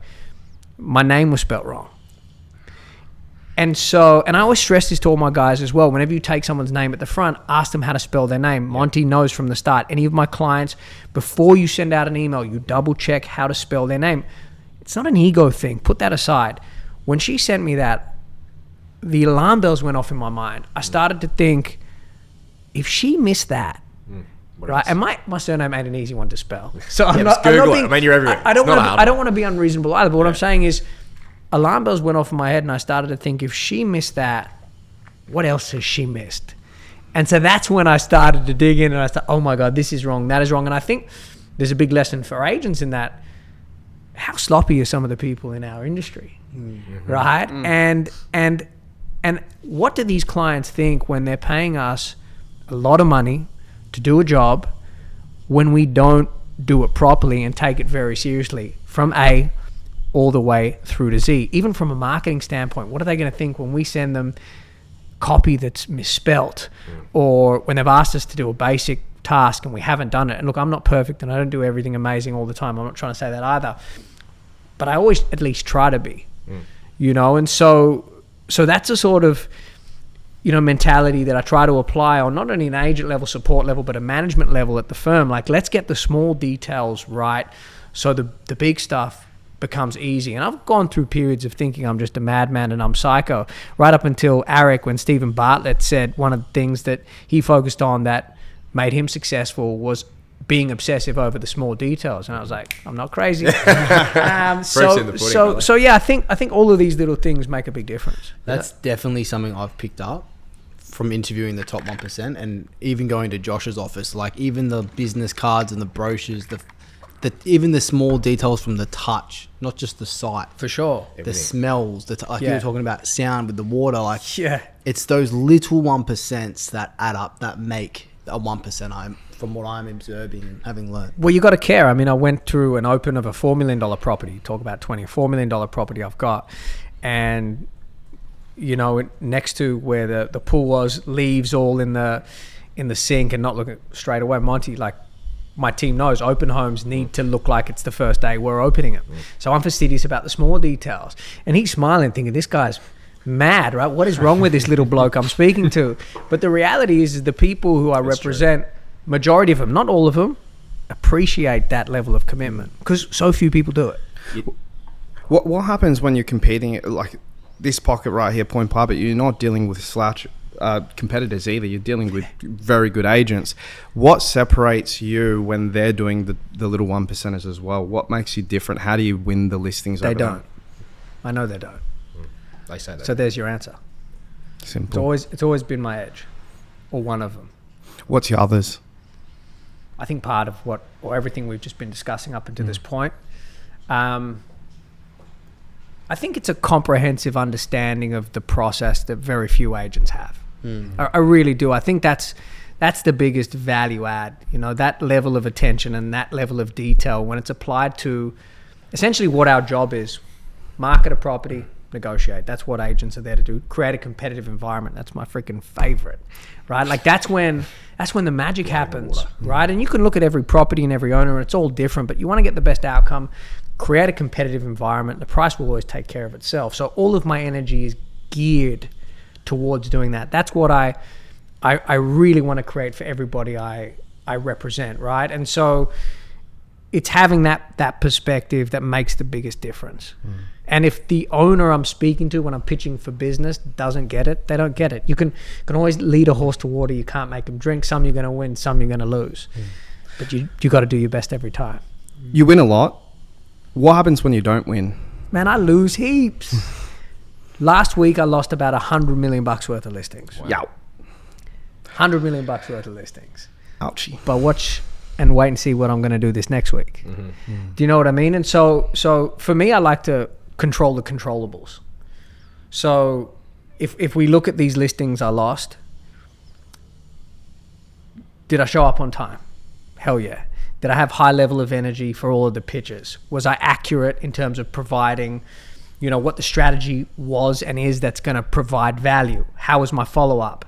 my name was spelt wrong. And so, and I always stress this to all my guys as well. Whenever you take someone's name at the front, ask them how to spell their name. Monty knows from the start. Any of my clients, before you send out an email, you double check how to spell their name. It's not an ego thing. Put that aside. When she sent me that, the alarm bells went off in my mind. I started to think, if she missed that, right? And my surname ain't an easy one to spell. So I'm not Google being, it. I mean, you're everywhere. I don't want to be unreasonable either. But what I'm saying is, alarm bells went off in my head, and I started to think, if she missed that, what else has she missed? And so that's when I started to dig in, and I started, oh my God, this is wrong, that is wrong. And I think there's a big lesson for agents in that. How sloppy are some of the people in our industry, right? And what do these clients think when they're paying us a lot of money to do a job when we don't do it properly and take it very seriously from A all the way through to Z? Even from a marketing standpoint, what are they going to think when we send them copy that's misspelt, or when they've asked us to do a basic task and we haven't done it? And look, I'm not perfect and I don't do everything amazing all the time. I'm not trying to say that either, but I always at least try to be, and so that's a sort of, mentality that I try to apply on not only an agent level, support level, but a management level at the firm. Like, let's get the small details right so the big stuff becomes easy. And I've gone through periods of thinking I'm just a madman and I'm psycho, right up until Eric, when Stephen Bartlett said one of the things that he focused on that made him successful was being obsessive over the small details. And I was like, I'm not crazy. So yeah, I think all of these little things make a big difference. That's definitely something I've picked up from interviewing the top 1%, and even going to Josh's office. Like, even the business cards and the brochures, even the small details from the touch, not just the sight. For sure. The smells, you were talking about sound with the water. Like, it's those little 1% that add up, that make a 1%. From what I'm observing and having learned. Well, you got to care. I mean, I went through an open of a $4 million property. Talk about $4 million property I've got, and next to where the pool was, leaves all in the sink and not looking straight away. Monty, like, my team knows open homes need to look like it's the first day we're opening it. So I'm fastidious about the small details. And he's smiling, thinking, this guy's mad, right? What is wrong with this little bloke I'm speaking to? But the reality is the people who I represent, majority of them, not all of them, appreciate that level of commitment because so few people do it. What happens when you're competing, like this pocket right here, Point Par, but you're not dealing with slouch competitors either. You're dealing with very good agents. What separates you when they're doing the little 1%ers as well? What makes you different? How do you win the listings? They don't. I know they don't. They say that. So there's your answer. Simple. It's always been my edge, or one of them. What's your others? I think part of everything we've just been discussing up until this point, I think it's a comprehensive understanding of the process that very few agents have. I really do. I think that's the biggest value add, that level of attention and that level of detail when it's applied to essentially what our job is: market a property, negotiate. That's what agents are there to do. Create a competitive environment. That's my freaking favorite, right? Like, that's when the magic happens, right? And you can look at every property and every owner, and it's all different, but you want to get the best outcome. Create a competitive environment. The price will always take care of itself. So all of my energy is geared towards doing that. That's what I really want to create for everybody I represent, right? And so it's having that perspective that makes the biggest difference. And if the owner I'm speaking to when I'm pitching for business doesn't get it, they don't get it. You can always lead a horse to water. You can't make them drink. Some you're going to win, some you're going to lose. But you got to do your best every time. You win a lot. What happens when you don't win? Man, I lose heaps. Last week I lost about $100 million worth of listings. Wow. Yow. $100 million worth of listings. Ouchie. But watch and wait and see what I'm going to do this next week. Do you know what I mean? And so for me, I like to control the controllables. So if we look at these listings I lost, did I show up on time? Hell yeah. Did I have high level of energy for all of the pitches? Was I accurate in terms of providing, what the strategy was and is that's going to provide value? How was my follow-up?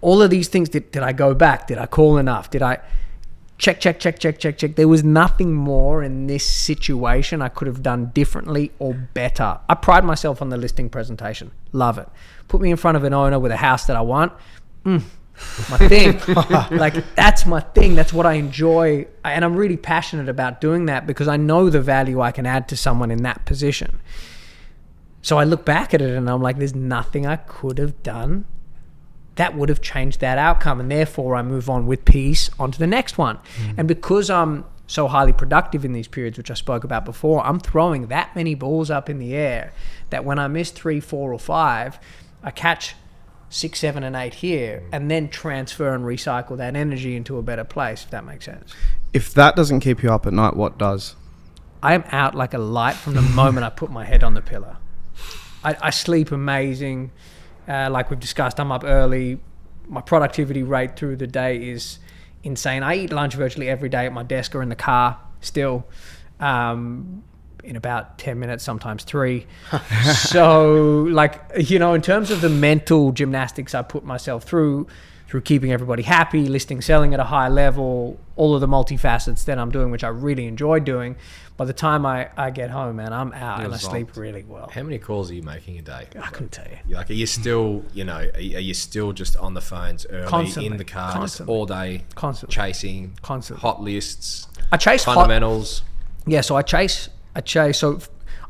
All of these things, did I go back? Did I call enough? check. There was nothing more in this situation I could have done differently or better. I pride myself on the listing presentation. Love it. Put me in front of an owner with a house that I want. My thing. Like, that's my thing. That's what I enjoy. And I'm really passionate about doing that because I know the value I can add to someone in that position. So I look back at it and I'm like, there's nothing I could have done that would have changed that outcome. And therefore I move on with peace onto the next one. And because I'm so highly productive in these periods, which I spoke about before, I'm throwing that many balls up in the air that when I miss 3, 4 or 5, I catch 6, 7 and 8 here and then transfer and recycle that energy into a better place, if that makes sense. If that doesn't keep you up at night, what does? I am out like a light from the moment I put my head on the pillow. I sleep amazing. Like we've discussed, I'm up early. My productivity rate through the day is insane. I eat lunch virtually every day at my desk or in the car still, in about 10 minutes, sometimes 3. So like, you know, in terms of the mental gymnastics I put myself through keeping everybody happy, listing, selling at a high level, all of the multifacets that I'm doing, which I really enjoy doing. By the time I get home, man, I'm out and I sleep really well. How many calls are you making a day? I couldn't tell you. Like, are you still, you know, are you still just on the phones early, Constantly. in the car, just Constantly. all day, Constantly. chasing, Constantly. hot lists, I chase fundamentals? Yeah, so I chase. So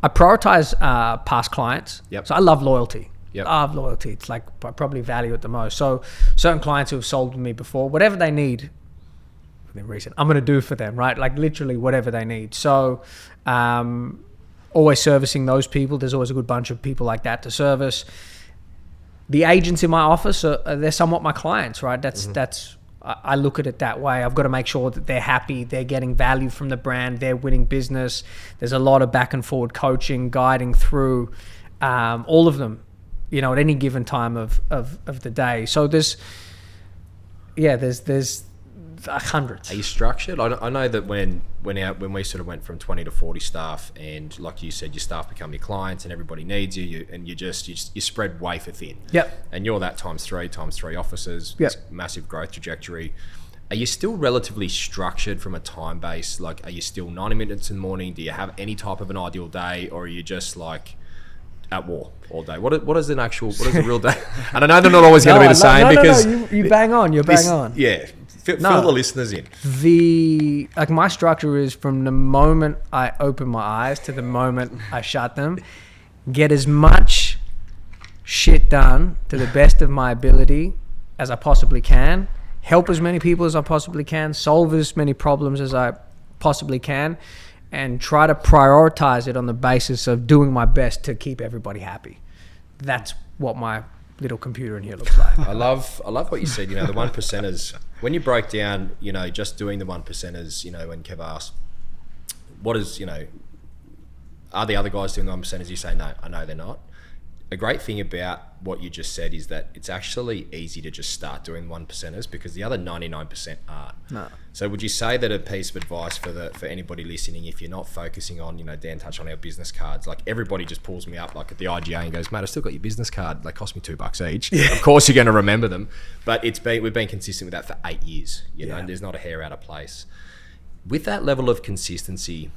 I prioritize past clients. Yep. So I love loyalty. Yep. Love loyalty. It's like I probably value it the most. So certain clients who have sold with me before, whatever they need within reason, I'm going to do for them, right? Like literally whatever they need. So always servicing those people. There's always a good bunch of people like that to service. The agents in my office, they're somewhat my clients, right? That's I look at it that way. I've got to make sure that they're happy, they're getting value from the brand, they're winning business. There's a lot of back and forward coaching, guiding through all of them, you know, at any given time of the day. So there's hundreds. Are you structured? I know that when we sort of went from 20 to 40 staff, and like you said, your staff become your clients, and everybody needs you, and you spread wafer thin. Yep. And you're that times three offices. Yep. This massive growth trajectory. Are you still relatively structured from a time base? Like, are you still 90 minutes in the morning? Do you have any type of an ideal day, or are you just like at war all day? What is the real day? And I know they're not always going to be the same because you bang on. You're bang on. Yeah. Fill the listeners in. My structure is from the moment I open my eyes to the moment I shut them, get as much shit done to the best of my ability as I possibly can, help as many people as I possibly can, solve as many problems as I possibly can, and try to prioritize it on the basis of doing my best to keep everybody happy. That's what my little computer in here looks like. I love what you said, you know, the 1%ers. When you break down, you know, just doing the 1%ers, you know, when Kev asked, what is, you know, are the other guys doing the 1%ers? You say, no, I know they're not. A great thing about what you just said is that it's actually easy to just start doing 1%ers because the other 99% aren't. No. So would you say that a piece of advice for anybody listening, if you're not focusing on, you know, Dan touched on our business cards, like everybody just pulls me up like at the IGA and goes, mate, I still got your business card. They cost me $2 each. Yeah. Of course you're going to remember them, but we've been consistent with that for 8 years, you know, and there's not a hair out of place. With that level of consistency,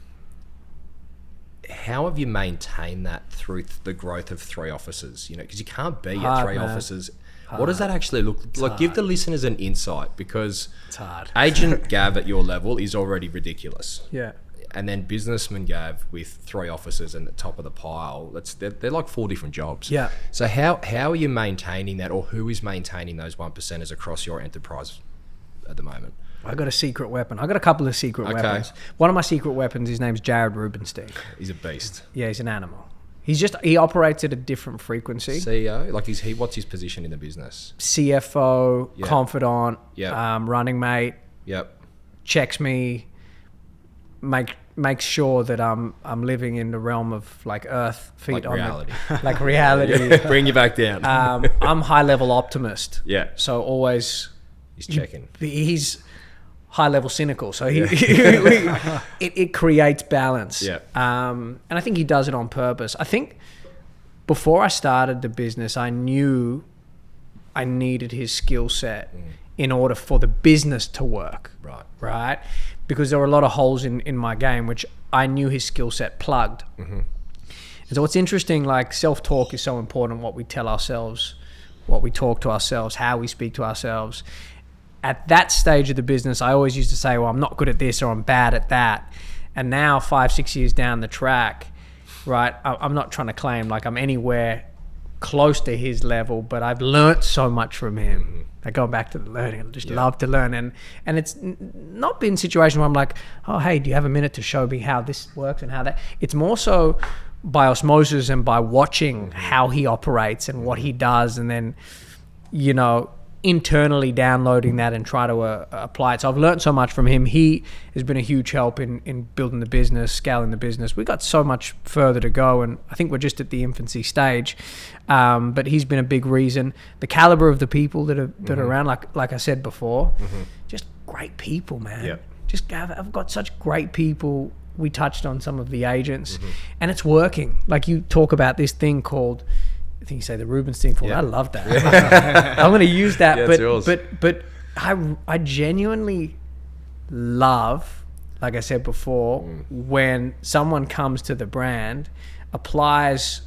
how have you maintained that through the growth of 3 offices? You know, because you can't be at 3 offices. What does that actually look like? Give the listeners an insight, because it's hard. Agent Gav at your level is already ridiculous. Yeah. And then businessman Gav with 3 offices and the top of the pile, they're like 4 different jobs. Yeah. So how are you maintaining that, or who is maintaining those 1%ers across your enterprise at the moment? I got a secret weapon. I got a couple of secret weapons. One of my secret weapons, his name's Gavin Rubinstein. He's a beast. Yeah, he's an animal. He operates at a different frequency. CEO, like what's his position in the business? CFO, confidant, running mate. Yep. Checks me, makes sure that I'm living in the realm of like earth, feet like on reality. Like reality. Yeah, bring you back down. I'm high level optimist. Yeah. So always he's checking. He's high level cynical, so it creates balance. Yeah. And I think he does it on purpose. I think before I started the business, I knew I needed his skill set in order for the business to work. Right. Right? Because there were a lot of holes in my game, which I knew his skill set plugged. And so what's interesting, like self-talk is so important, what we tell ourselves, what we talk to ourselves, how we speak to ourselves. At that stage of the business, I always used to say, well, I'm not good at this or I'm bad at that. And now 5-6 years down the track, right, I'm not trying to claim like I'm anywhere close to his level, but I've learnt so much from him. Like going back to the learning, I just love to learn. And it's not been a situation where I'm like, oh, hey, do you have a minute to show me how this works and how that? It's more so by osmosis and by watching how he operates and what he does, and then, you know, internally downloading that and try to apply it. So I've learned so much from him. He has been a huge help in building the business, scaling the business. We got so much further to go, and I think we're just at the infancy stage. But he's been a big reason. The caliber of the people that are around, like I said before, just great people, man. Yep. Just I've got such great people. We touched on some of the agents, and it's working. Like you talk about this thing called, I think you say the Rubinstein formula. I love that. I'm going to use that. But I genuinely love, like I said before, when someone comes to the brand, applies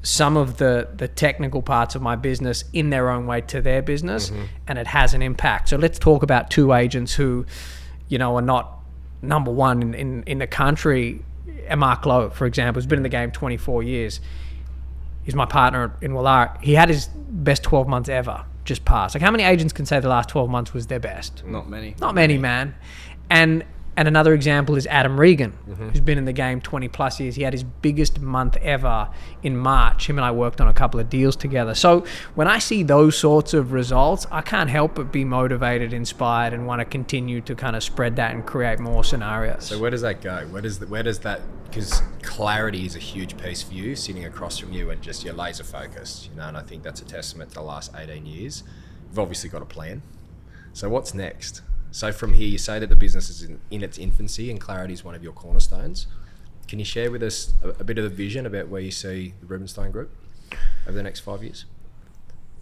some of the technical parts of my business in their own way to their business, and it has an impact. So let's talk about two agents who, you know, are not number one in the country. Mark Lowe, for example, has been in the game 24 years. He's my partner in Wallara. He had his best 12 months ever just passed. Like, how many agents can say the last 12 months was their best? Not many. Not many, man. And another example is Adam Regan, who's been in the game 20 plus years. He had his biggest month ever in March. Him and I worked on a couple of deals together. So when I see those sorts of results, I can't help but be motivated, inspired, and want to continue to kind of spread that and create more scenarios. So where does that go? Where does that, because clarity is a huge piece for you, sitting across from you and just you're laser focused, you know, and I think that's a testament to the last 18 years. You've obviously got a plan. So what's next? So from here, you say that the business is in its infancy and clarity is one of your cornerstones. Can you share with us a bit of the vision about where you see the Rubinstein Group over the next 5 years?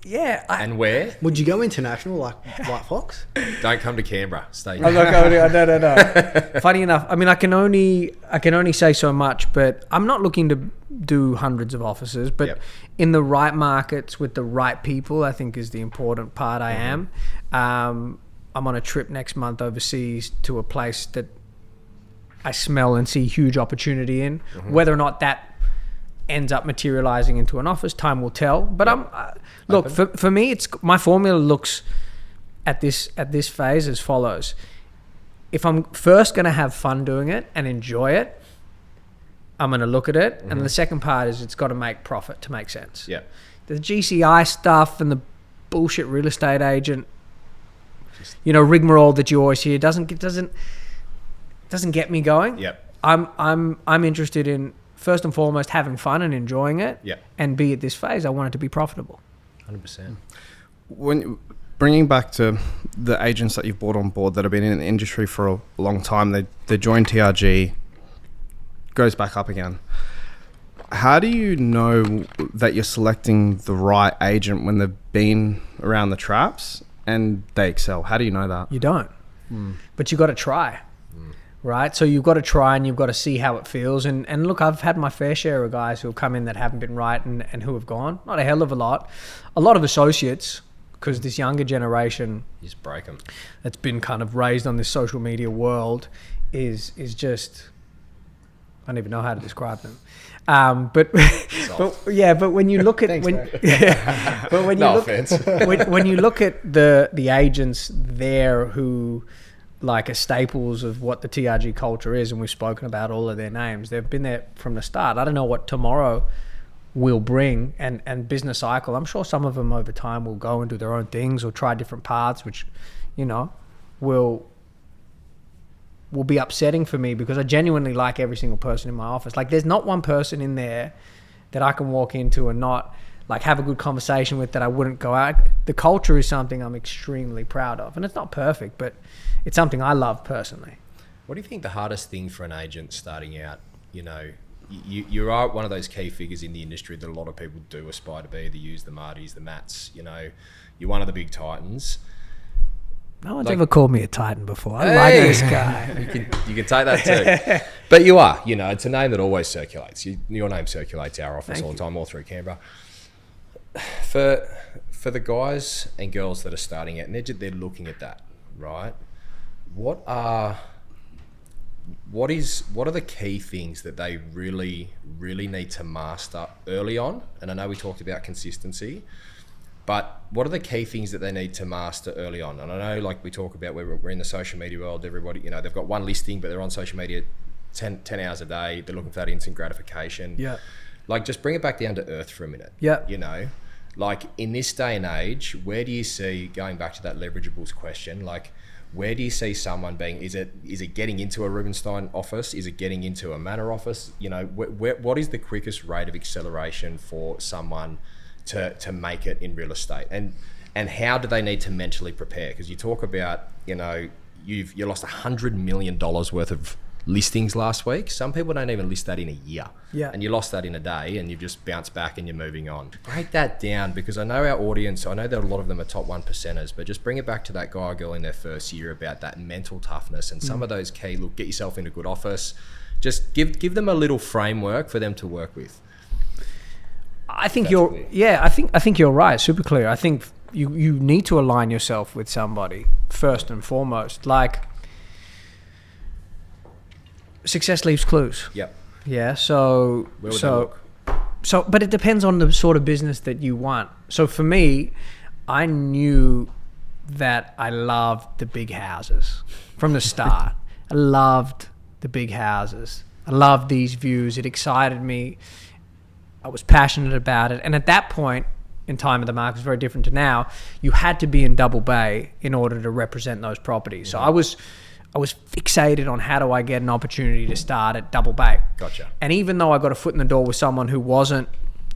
Yeah. And where? Would you go international like White Fox? Don't come to Canberra. Stay I'm not going to, no. Funny enough, I mean, I can only say so much, but I'm not looking to do hundreds of offices, but in the right markets with the right people, I think is the important part. I am. I'm on a trip next month overseas to a place that I smell and see huge opportunity in. Whether or not that ends up materializing into an office, time will tell. But look, for me, it's my formula looks at this phase as follows. If I'm first going to have fun doing it and enjoy it, I'm going to look at it. And the second part is it's got to make profit to make sense. Yeah. The GCI stuff and the bullshit real estate agent, you know, rigmarole that you always hear doesn't get me going. Yep. I'm interested in first and foremost having fun and enjoying it. Yep. And be at this phase, I want it to be profitable. 100%. When bringing back to the agents that you've brought on board that have been in the industry for a long time, they join TRG, goes back up again. How do you know that you're selecting the right agent when they've been around the traps and they excel? How do you know that? You don't. But you got to try. Right? So you've got to try and you've got to see how it feels. And look, I've had my fair share of guys who have come in that haven't been right and who have gone. Not a hell of a lot. A lot of associates, because this younger generation, You just break them. that's been kind of raised on this social media world is just, I don't even know how to describe them. But when you look at when you look at the agents there who like are staples of what the TRG culture is, and we've spoken about all of their names, they've been there from the start. I don't know what tomorrow will bring and business cycle. I'm sure some of them over time will go and do their own things or try different paths, which, you know, will be upsetting for me because I genuinely like every single person in my office. Like, there's not one person in there that I can walk into and not like have a good conversation with that I wouldn't go out. The culture is something I'm extremely proud of, and it's not perfect, but it's something I love personally. What do you think the hardest thing for an agent starting out, you know, you are one of those key figures in the industry that a lot of people do aspire to be. The Hughes, the Martys, the Matts. You know, you're one of the big titans. No one's ever called me a titan before. I like this guy. You can take that too. But you are, you know, it's a name that always circulates. Your name circulates our office all the time, all through Canberra. For the guys and girls that are starting out, and they're looking at that, right? What are the key things that they really, really need to master early on? And I know we talked about consistency, but what are the key things that they need to master early on? And I know, like we talk about, we're in the social media world, everybody, you know, they've got one listing, but they're on social media 10 hours a day. They're looking for that instant gratification. Yeah. Like, just bring it back down to earth for a minute. Yeah. You know, like in this day and age, where do you see, going back to that leverageables question, like, where do you see someone being? Is it getting into a Rubinstein office? Is it getting into a Manor office? You know, what is the quickest rate of acceleration for someone to make it in real estate? And how do they need to mentally prepare? Because you talk about, you know, you lost $100 million worth of listings last week. Some people don't even list that in a year. Yeah. And you lost that in a day and you've just bounced back and you're moving on. Break that down, because I know our audience, I know that a lot of them are top 1%ers, but just bring it back to that guy or girl in their first year about that mental toughness and some of those key, look, get yourself in a good office. Just give them a little framework for them to work with. I think I think you're right. Super clear. I think you need to align yourself with somebody first and foremost. Like, success leaves clues. Yep. Yeah. So Where would they look? but it depends on the sort of business that you want. So for me, I knew that I loved the big houses from the start. I loved the big houses. I loved these views. It excited me. I was passionate about it. And at that point in time of the market, it's very different to now. You had to be in Double Bay in order to represent those properties. So I was fixated on how do I get an opportunity to start at Double Bay. Gotcha. And even though I got a foot in the door with someone who wasn't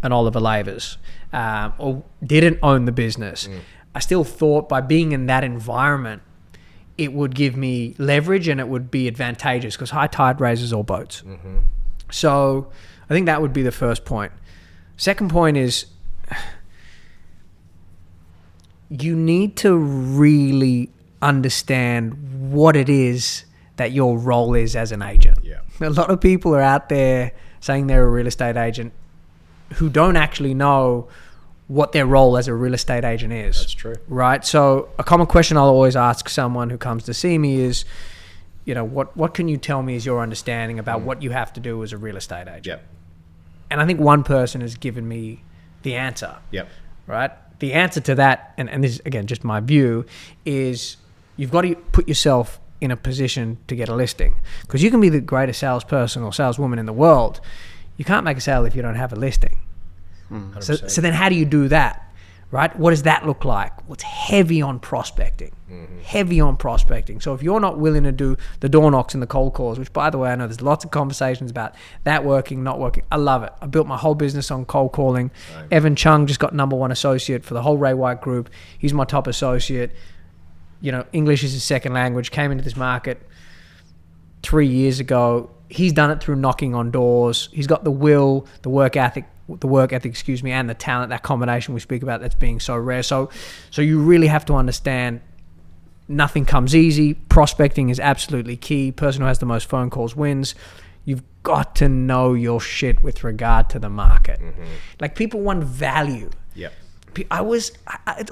an Oliver Lavers or didn't own the business, I still thought by being in that environment, it would give me leverage and it would be advantageous because high tide raises all boats. Mm-hmm. So I think that would be the first point. Second point is you need to really understand what it is that your role is as an agent. Yeah. A lot of people are out there saying they're a real estate agent who don't actually know what their role as a real estate agent is. That's true. Right? So a common question I'll always ask someone who comes to see me is, you know, what can you tell me is your understanding about what you have to do as a real estate agent? Yep. And I think one person has given me the answer. Yep. Right? The answer to that, and this is, again, just my view, is you've got to put yourself in a position to get a listing. Because you can be the greatest salesperson or saleswoman in the world. You can't make a sale if you don't have a listing. So then how do you do that? Right? What does that look like? Well, it's heavy on prospecting. Heavy on prospecting. So if you're not willing to do the door knocks and the cold calls, which, by the way, I know there's lots of conversations about that working, not working. I love it. I built my whole business on cold calling. Same. Evan Chung just got #1 associate for the whole Ray White group. He's my top associate. You know, English is his second language. Came into this market 3 years ago. He's done it through knocking on doors. He's got the will, the work ethic, and the talent, that combination we speak about that's being so rare. So you really have to understand nothing comes easy. Prospecting is absolutely key. Person who has the most phone calls wins. You've got to know your shit with regard to the market. Like, people want value. Yep.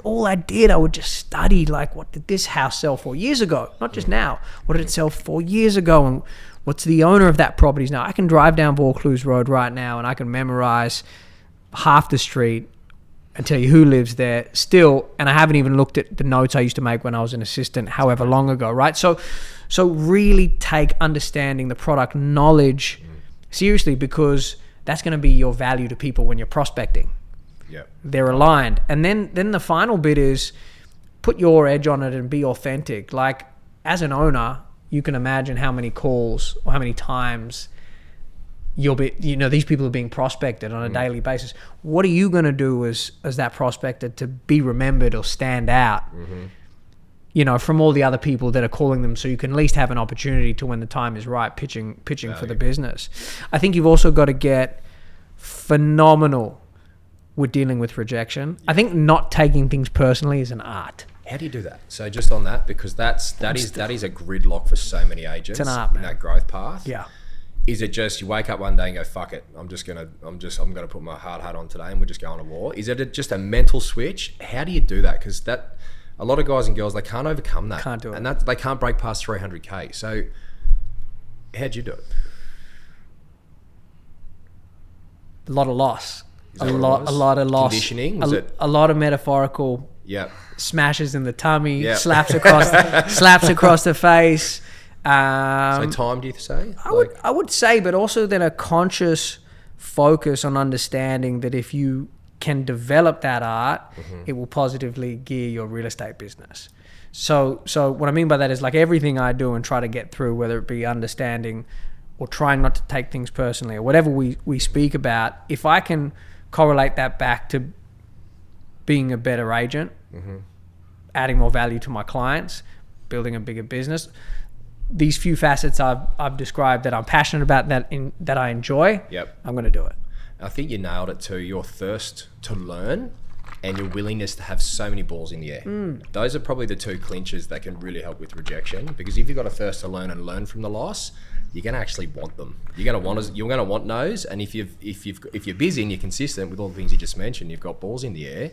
All I did, I would just study, like, what did this house sell 4 years ago? Not just now. What did it sell 4 years ago? And what's the owner of that property now? I can drive down Vaucluse Road right now and I can memorize half the street and tell you who lives there still. And I haven't even looked at the notes I used to make when I was an assistant however long ago, right? So really take understanding the product knowledge seriously, because that's going to be your value to people when you're prospecting. Yep. They're aligned. And then the final bit is put your edge on it and be authentic. Like, as an owner, you can imagine how many calls or how many times these people are being prospected on a daily basis. What are you going to do as that prospector to be remembered or stand out? from all the other people that are calling them, so you can at least have an opportunity to, when the time is right, pitching for the business. I think you've also got to get phenomenal with dealing with rejection. I think not taking things personally is an art. How do you do that? So just on that, because that is a gridlock for so many agents. It's an art, man. In that growth path. Yeah. Is it just you wake up one day and go, fuck it, I'm gonna put my hard hat on today and we're just going to war? Is it just a mental switch? How do you do that? Because a lot of guys and girls, they can't overcome that. Can't do it. And they can't break past 300K. So how'd you do it? A lot of loss. A lot of loss. Conditioning? Was it? A lot of metaphorical smashes in the tummy, slaps across the face. So time, do you say? I would say, but also then a conscious focus on understanding that if you can develop that art, it will positively gear your real estate business. So what I mean by that is, like, everything I do and try to get through, whether it be understanding or trying not to take things personally or whatever we speak about, if I can correlate that back to being a better agent, adding more value to my clients, building a bigger business, these few facets I've described that I'm passionate about, that I enjoy, I'm going to do it. I think you nailed it too. Your thirst to learn and your willingness to have so many balls in the air. Those are probably the two clinchers that can really help with rejection, because if you've got a thirst to learn and learn from the loss, you're going to actually want them. You're going to want no's, and if you're busy and you're consistent with all the things you just mentioned, you've got balls in the air,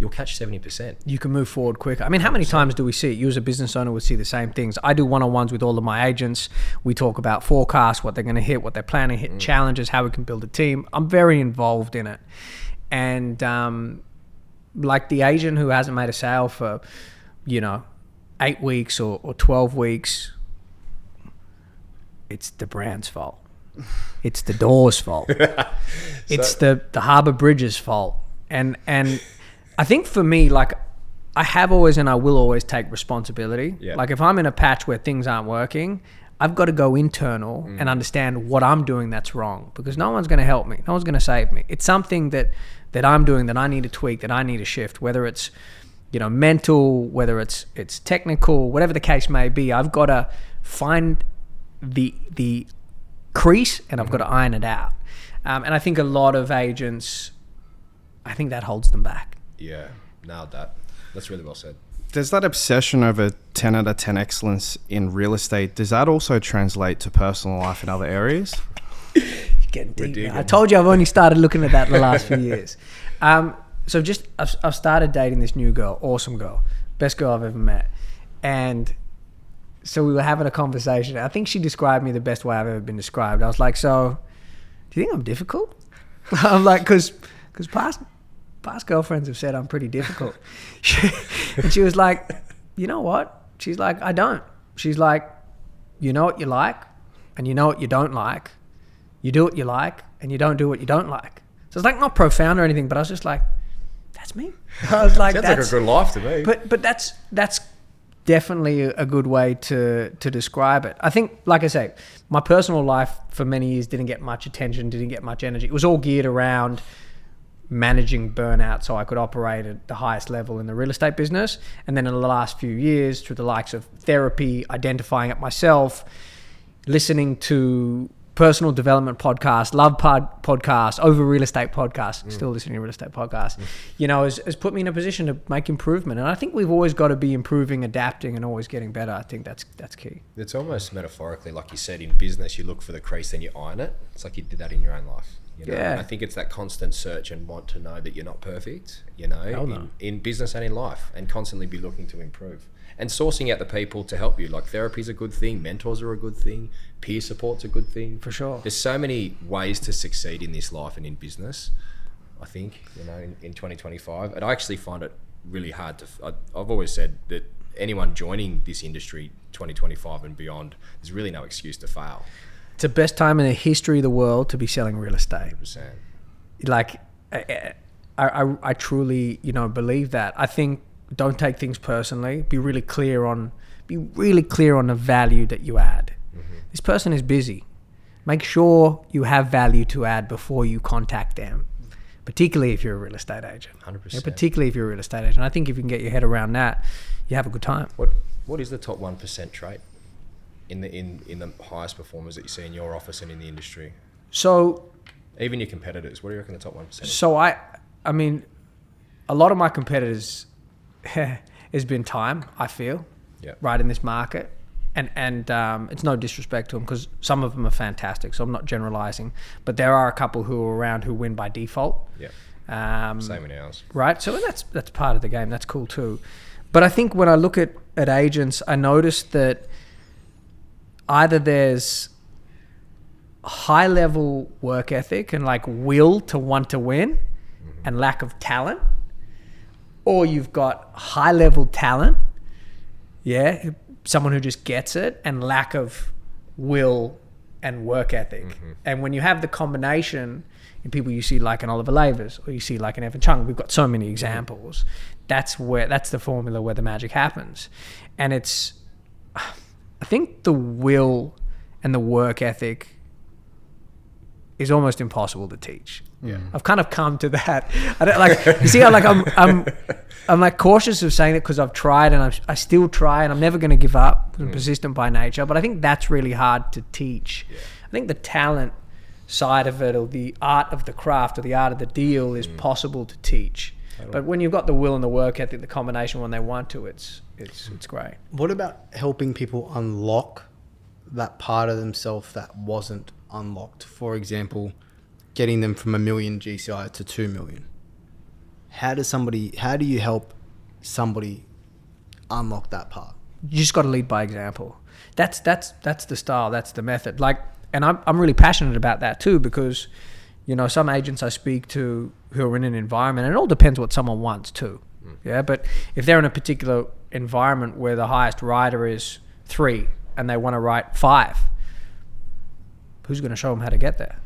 you'll catch 70%. You can move forward quicker. I mean, how many times do we see it? You as a business owner would see the same things. I do one-on-ones with all of my agents. We talk about forecasts, what they're going to hit, what they're planning to hit, challenges, how we can build a team. I'm very involved in it. And like the agent who hasn't made a sale for 8 weeks or 12 weeks, it's the brand's fault. It's the door's fault. It's the Harbour Bridge's fault. And I think for me, like, I have always and I will always take responsibility. Like, if I'm in a patch where things aren't working, I've got to go internal and understand what I'm doing that's wrong, because no one's going to help me. No one's going to save me. It's something that I'm doing that I need to tweak, that I need to shift, whether it's mental, whether it's technical, whatever the case may be. I've got to find the crease and I've got to iron it out. And I think a lot of agents, I think that holds them back. Yeah, nailed that. That's really well said. There's that obsession over 10 out of 10 excellence in real estate. Does that also translate to personal life in other areas? Getting deep now. I told you I've only started looking at that in the last few years. So I've started dating this new girl, awesome girl, best girl I've ever met. And so we were having a conversation. I think she described me the best way I've ever been described. I was like, so do you think I'm difficult? I'm like, because past girlfriends have said I'm pretty difficult. And she was like, you know what? She's like, I don't. She's like, you know what you like and you know what you don't like. You do what you like and you don't do what you don't like. So it's like not profound or anything, but I was just like, that's me. I was like, sounds like a good life to me. But that's definitely a good way to describe it. I think, like I say, my personal life for many years didn't get much attention, didn't get much energy. It was all geared around managing burnout so I could operate at the highest level in the real estate business. And then in the last few years, through the likes of therapy, identifying it myself, listening to personal development podcasts, love podcasts, over real estate podcasts, still listening to real estate podcasts, has put me in a position to make improvement. And I think we've always got to be improving, adapting, and always getting better. I think that's key. It's almost metaphorically, like you said, in business, you look for the crease, then you iron it. It's like you did that in your own life. Yeah. I think it's that constant search and want to know that you're not perfect, in business and in life, and constantly be looking to improve. And sourcing out the people to help you. Like, therapy is a good thing, mentors are a good thing, peer support's a good thing. For sure. There's so many ways to succeed in this life and in business, I think, in 2025. And I actually find it really hard to... I've always said that anyone joining this industry 2025 and beyond, there's really no excuse to fail. It's the best time in the history of the world to be selling real estate. 100%. Like, I truly, believe that. I think, don't take things personally. Be really clear on the value that you add. This person is busy. Make sure you have value to add before you contact them. particularly if you're a real estate agent. 100%. Yeah, particularly if you're a real estate agent. I think if you can get your head around that, you have a good time. What is the top 1% trait in the highest performers that you see in your office and in the industry? So, even your competitors, what do you reckon the top 1% is? So I mean, a lot of my competitors has been time, I feel, right in this market. And it's no disrespect to them because some of them are fantastic, so I'm not generalizing. But there are a couple who are around who win by default. Yeah. Same in ours. Right? So that's part of the game. That's cool too. But I think when I look at agents, I notice that either there's high level work ethic and like will to want to win and lack of talent, or you've got high level talent, someone who just gets it, and lack of will and work ethic. And when you have the combination in people you see like an Oliver Lavers or you see like an Evan Chung, we've got so many examples. That's the formula where the magic happens. And I think the will and the work ethic is almost impossible to teach. Yeah. I've kind of come to that. I don't like, you see how like I'm like cautious of saying it because I've tried and I still try and I'm never going to give up. I'm persistent by nature, but I think that's really hard to teach. I think the talent side of it, or the art of the craft, or the art of the deal, is possible to teach. But when you've got the will and the work ethic, the combination when they want to, it's great. What about helping people unlock that part of themselves that wasn't unlocked? For example, getting them from 1 million GCI to 2 million. How do you help somebody unlock that part? You just got to lead by example. That's the style. That's the method. Like, and I'm really passionate about that too, because, you know, some agents I speak to who are in an environment, and it all depends what someone wants too. Yeah. But if they're in a particular environment where the highest writer is 3 and they want to write 5, who's going to show them how to get there?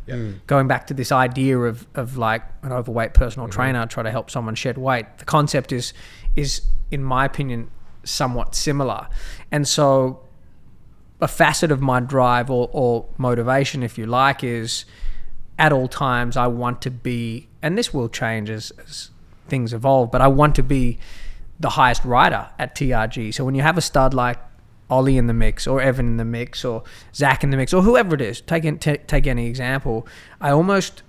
Going back to this idea of like an overweight personal trainer try to help someone shed weight, the concept is in my opinion somewhat similar. And so a facet of my drive or motivation, if you like, is at all times I want to be, and this will change as things evolve, but I want to be the highest writer at TRG. So when you have a stud like Ollie in the mix, or Evan in the mix, or Zach in the mix, or whoever it is, take any example, I almost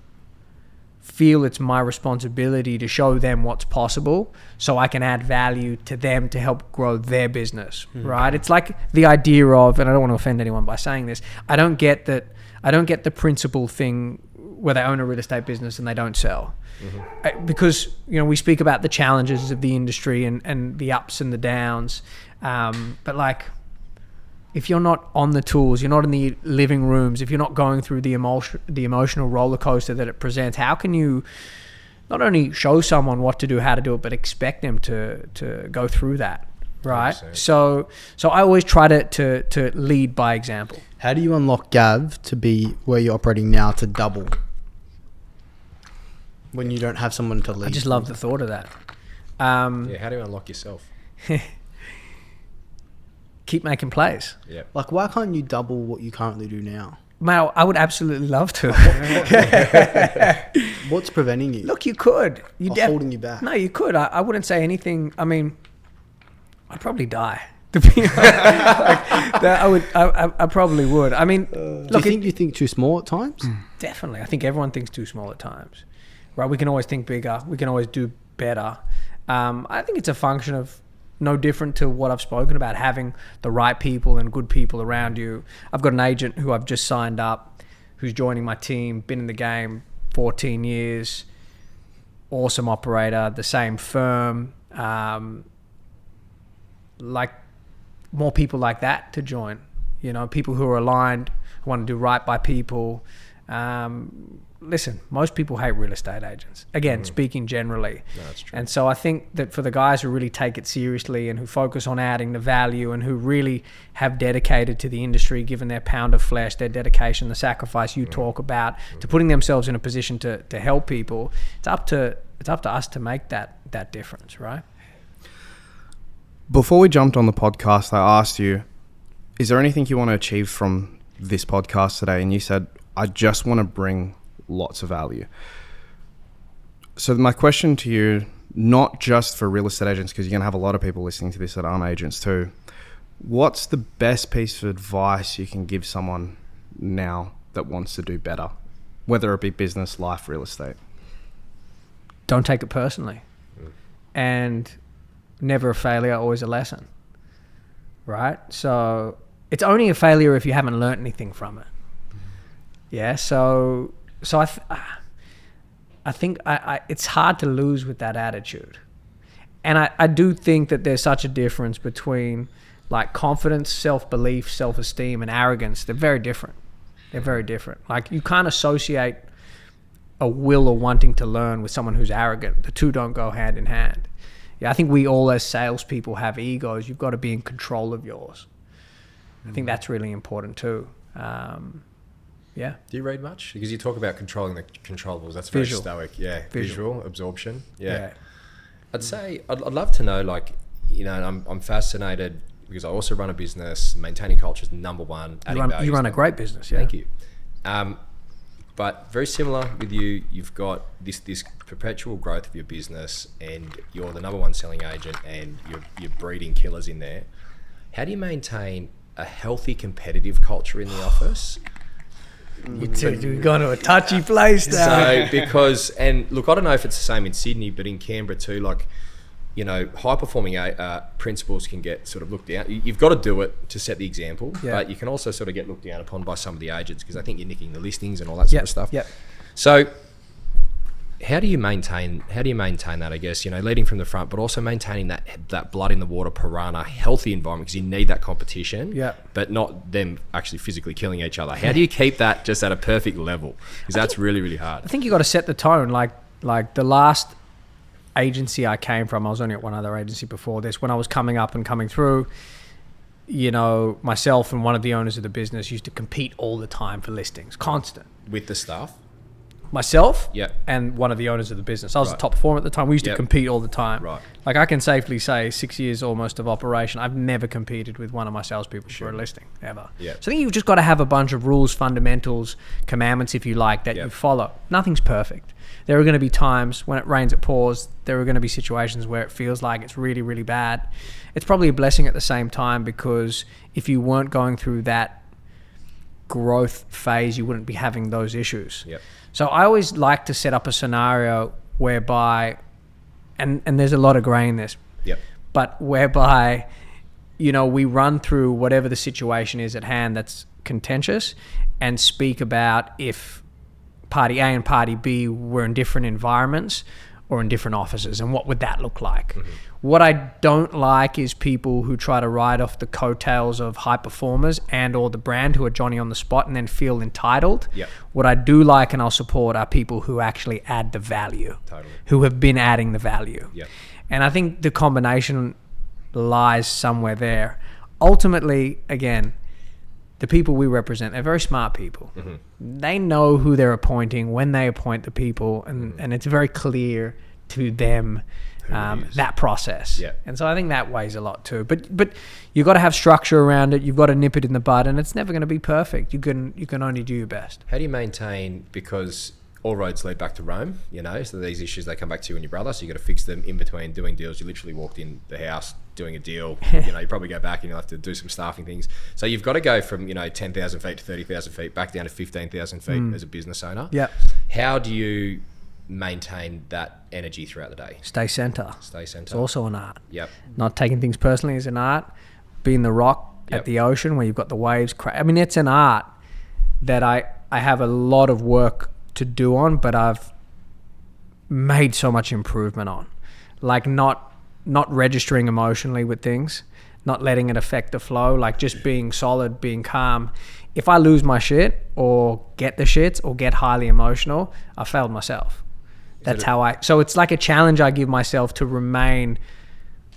feel it's my responsibility to show them what's possible so I can add value to them to help grow their business, right? It's like the idea of, and I don't want to offend anyone by saying this, I don't get the principle thing where they own a real estate business and they don't sell. Because, you know, we speak about the challenges of the industry and the ups and the downs, but like, if you're not on the tools, you're not in the living rooms, if you're not going through the emotional roller coaster that it presents, how can you not only show someone what to do, how to do it, but expect them to go through that, right? 100%. So I always try to lead by example. How do you unlock Gav to be where you're operating now to double when you don't have someone to lead? I just love the thought of that. How do you unlock yourself? Keep making plays. Yeah. Like, why can't you double what you currently do now? Mate, I would absolutely love to. What's preventing you? Look, you could. Holding you back? No, you could. I wouldn't say anything. I mean, I'd probably die. To be honest. I probably would. I mean, look, do you think too small at times? Definitely. I think everyone thinks too small at times. Right? We can always think bigger. We can always do better. I think it's a function of no different to what I've spoken about, having the right people and good people around you. I've got an agent who I've just signed up, who's joining my team, been in the game 14 years, awesome operator, the same firm. Like more people like that to join, you know, people who are aligned, who want to do right by people. Listen, most people hate real estate agents. Again, speaking generally. No, that's true. And so I think that for the guys who really take it seriously and who focus on adding the value and who really have dedicated to the industry, given their pound of flesh, their dedication, the sacrifice you talk about, to putting themselves in a position to help people, it's up to us to make that difference, right? Before we jumped on the podcast, I asked you, is there anything you want to achieve from this podcast today? And you said, I just want to bring lots of value. So my question to you, not just for real estate agents, because you're going to have a lot of people listening to this that aren't agents too. What's the best piece of advice you can give someone now that wants to do better, whether it be business, life, real estate? Don't take it personally. And never a failure, always a lesson. Right? So it's only a failure if you haven't learned anything from it. Yeah. So I think it's hard to lose with that attitude. And I do think that there's such a difference between like confidence, self-belief, self-esteem, and arrogance. They're very different. They're very different. Like you can't associate a will or wanting to learn with someone who's arrogant. The two don't go hand in hand. Yeah, I think we all as salespeople have egos. You've got to be in control of yours. I think that's really important too. Yeah. Do you read much? Because you talk about controlling the controllables. That's very Visual. stoic. Yeah. Visual absorption. Yeah. I'd say I'd love to know, like, you know, I'm fascinated because I also run a business. Maintaining culture is number one. You run a great business. Yeah. Thank you. But very similar with you, you've got this perpetual growth of your business, and you're the number one selling agent, and you're breeding killers in there. How do you maintain a healthy competitive culture in the office? You've gone to a touchy place now. So because, and look, I don't know if it's the same in Sydney, but in Canberra too, like, you know, high performing principals can get sort of looked down. You've got to do it to set the example, but you can also sort of get looked down upon by some of the agents because I think you're nicking the listings and all that sort of stuff. Yep. So how do you maintain that, I guess, you know, leading from the front, but also maintaining that blood in the water piranha healthy environment, because you need that competition, but not them actually physically killing each other. How do you keep that just at a perfect level? Because that's really, really hard. I think you got to set the tone. Like the last agency I came from, I was only at one other agency before this. When I was coming up and coming through, you know, myself and one of the owners of the business used to compete all the time for listings, constant. With the staff? Myself and one of the owners of the business. I was the top performer at the time. We used to compete all the time. Right. Like I can safely say 6 years almost of operation, I've never competed with one of my salespeople for a listing, ever. So I think you've just got to have a bunch of rules, fundamentals, commandments, if you like, that you follow. Nothing's perfect. There are going to be times when it rains, it pours. There are going to be situations where it feels like it's really, really bad. It's probably a blessing at the same time, because if you weren't going through that growth phase, you wouldn't be having those issues. So I always like to set up a scenario whereby, and there's a lot of grey in this, but whereby, you know, we run through whatever the situation is at hand that's contentious and speak about if party A and party B were in different environments or in different offices, and what would that look like? What I don't like is people who try to ride off the coattails of high performers and or the brand, who are Johnny on the spot and then feel entitled. What I do like and I'll support are people who actually add the value, who have been adding the value. And I think the combination lies somewhere there. Ultimately, again, the people we represent, they're very smart people. They know who they're appointing, when they appoint the people, and it's very clear to them that process. And so I think that weighs a lot too. But you've got to have structure around it. You've got to nip it in the bud, and it's never going to be perfect. You can only do your best. How do you maintain, because all roads lead back to Rome, you know, so these issues, they come back to you and your brother, so you got to fix them in between doing deals. You literally walked in the house doing a deal, you know, you probably go back and you'll have to do some staffing things. So you've got to go from, you know, 10,000 feet to 30,000 feet, back down to 15,000 feet as a business owner. How do you maintain that energy throughout the day? Stay center. It's also an art. Not taking things personally is an art. Being the rock at the ocean where you've got the waves. I mean, it's an art that I have a lot of work to do on, but I've made so much improvement on. Like not registering emotionally with things, not letting it affect the flow, like just being solid, being calm. If I lose my shit or get the shits or get highly emotional, I failed myself. That's so it's like a challenge I give myself to remain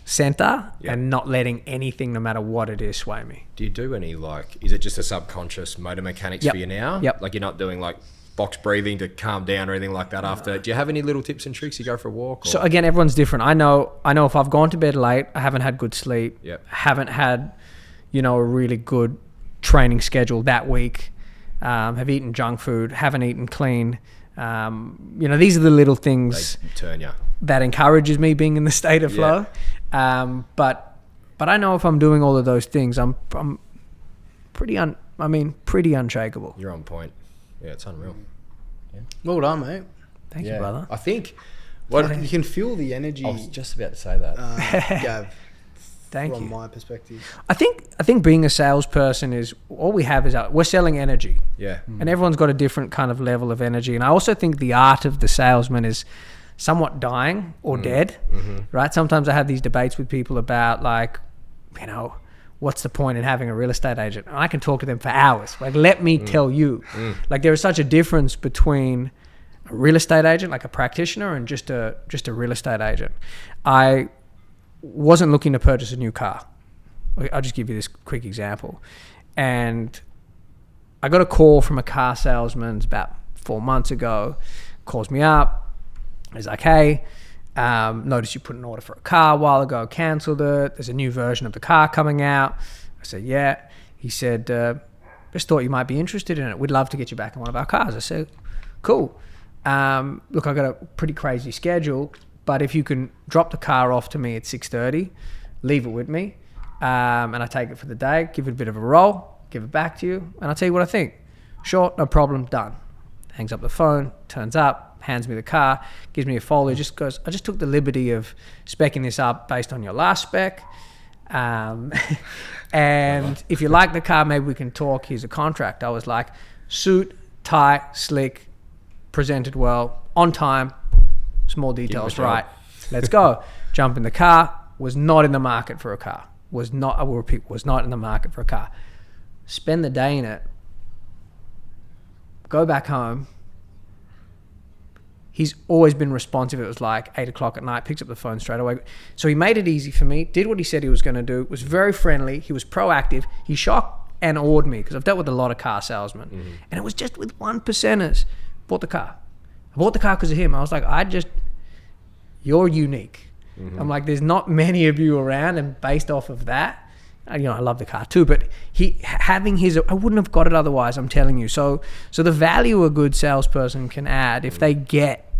center and not letting anything, no matter what it is, sway me. Do you do any, like, is it just a subconscious motor mechanics for you now? Like you're not doing like box breathing to calm down or anything like that after? Do you have any little tips and tricks? You go for a walk? Or? So again, everyone's different. I know if I've gone to bed late, I haven't had good sleep, haven't had, you know, a really good training schedule that week, have eaten junk food, haven't eaten clean, These are the little things They turn you. that encourages me being in the state of flow. But I know if I'm doing all of those things, I'm pretty unshakable. You're on point. Yeah, it's unreal. Well done, mate. Thank you, brother. I think You can feel the energy. I was just about to say that. Gav, Thank from you. my perspective. I think being a salesperson is all we have is we're selling energy. Yeah. And everyone's got a different kind of level of energy. And I also think the art of the salesman is somewhat dying or dead, right? Sometimes I have these debates with people about what's the point in having a real estate agent? And I can talk to them for hours. Like, let me tell you, like there is such a difference between a real estate agent, like a practitioner, and just a real estate agent. I wasn't looking to purchase a new car. I'll just give you this quick example. And I got a call from a car salesman about 4 months ago, calls me up. He's like, hey, noticed you put an order for a car a while ago, cancelled it. There's a new version of the car coming out. I said, yeah. He said, just thought you might be interested in it. We'd love to get you back in one of our cars. I said, cool. Look, I got a pretty crazy schedule, but if you can drop the car off to me at 6:30, leave it with me, and I take it for the day, give it a bit of a roll, give it back to you, and I'll tell you what I think. Sure, no problem, done. Hangs up the phone, turns up, hands me the car, gives me a folder, just goes, I just took the liberty of speccing this up based on your last spec. And if you like the car, maybe we can talk. Here's a contract. I was like, suit, tie, slick, presented well, on time, small details right. Let's go. Jump in the car. Was not in the market for a car. I will repeat, was not in the market for a car. Spend the day in it. Go back home. He's always been responsive. It was like 8 o'clock at night, picks up the phone straight away. So he made it easy for me, did what he said he was going to do, was very friendly. He was proactive. He shocked and awed me because I've dealt with a lot of car salesmen. And it was just with 1%ers. Bought the car. I bought the car because of him. I was like, you're unique. I'm like, there's not many of you around, and based off of that, I love the car too, but I wouldn't have got it otherwise, I'm telling you. So the value a good salesperson can add if they get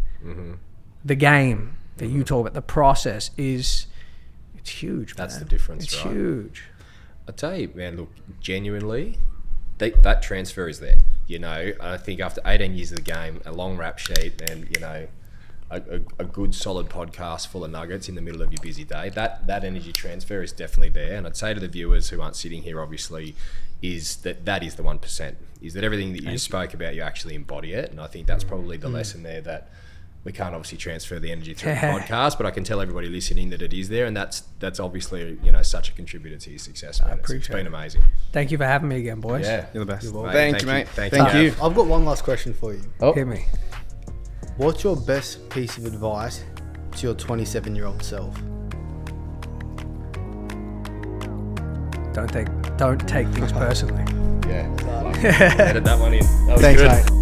the game that you talk about, the process it's huge. That's man. the difference, It's right? huge. I tell you, man, look, genuinely, that transfer is there. I think after 18 years of the game, a long rap sheet and, a good solid podcast full of nuggets in the middle of your busy day, that energy transfer is definitely there. And I'd say to the viewers who aren't sitting here, obviously, is that is the 1%, is that everything that you just spoke about, you actually embody it. And I think that's probably the lesson there, that we can't obviously transfer the energy through the podcast, but I can tell everybody listening that it is there, and that's obviously such a contributor to your success, man. It's been amazing. Thank you for having me again, boys. Yeah, You're the best. Mate, Thank you, mate. Thank you. I've got one last question for you. Hit me. What's your best piece of advice to your 27-year-old self? Don't take things personally. Yeah. Edit that one in. That was Thanks, good. mate.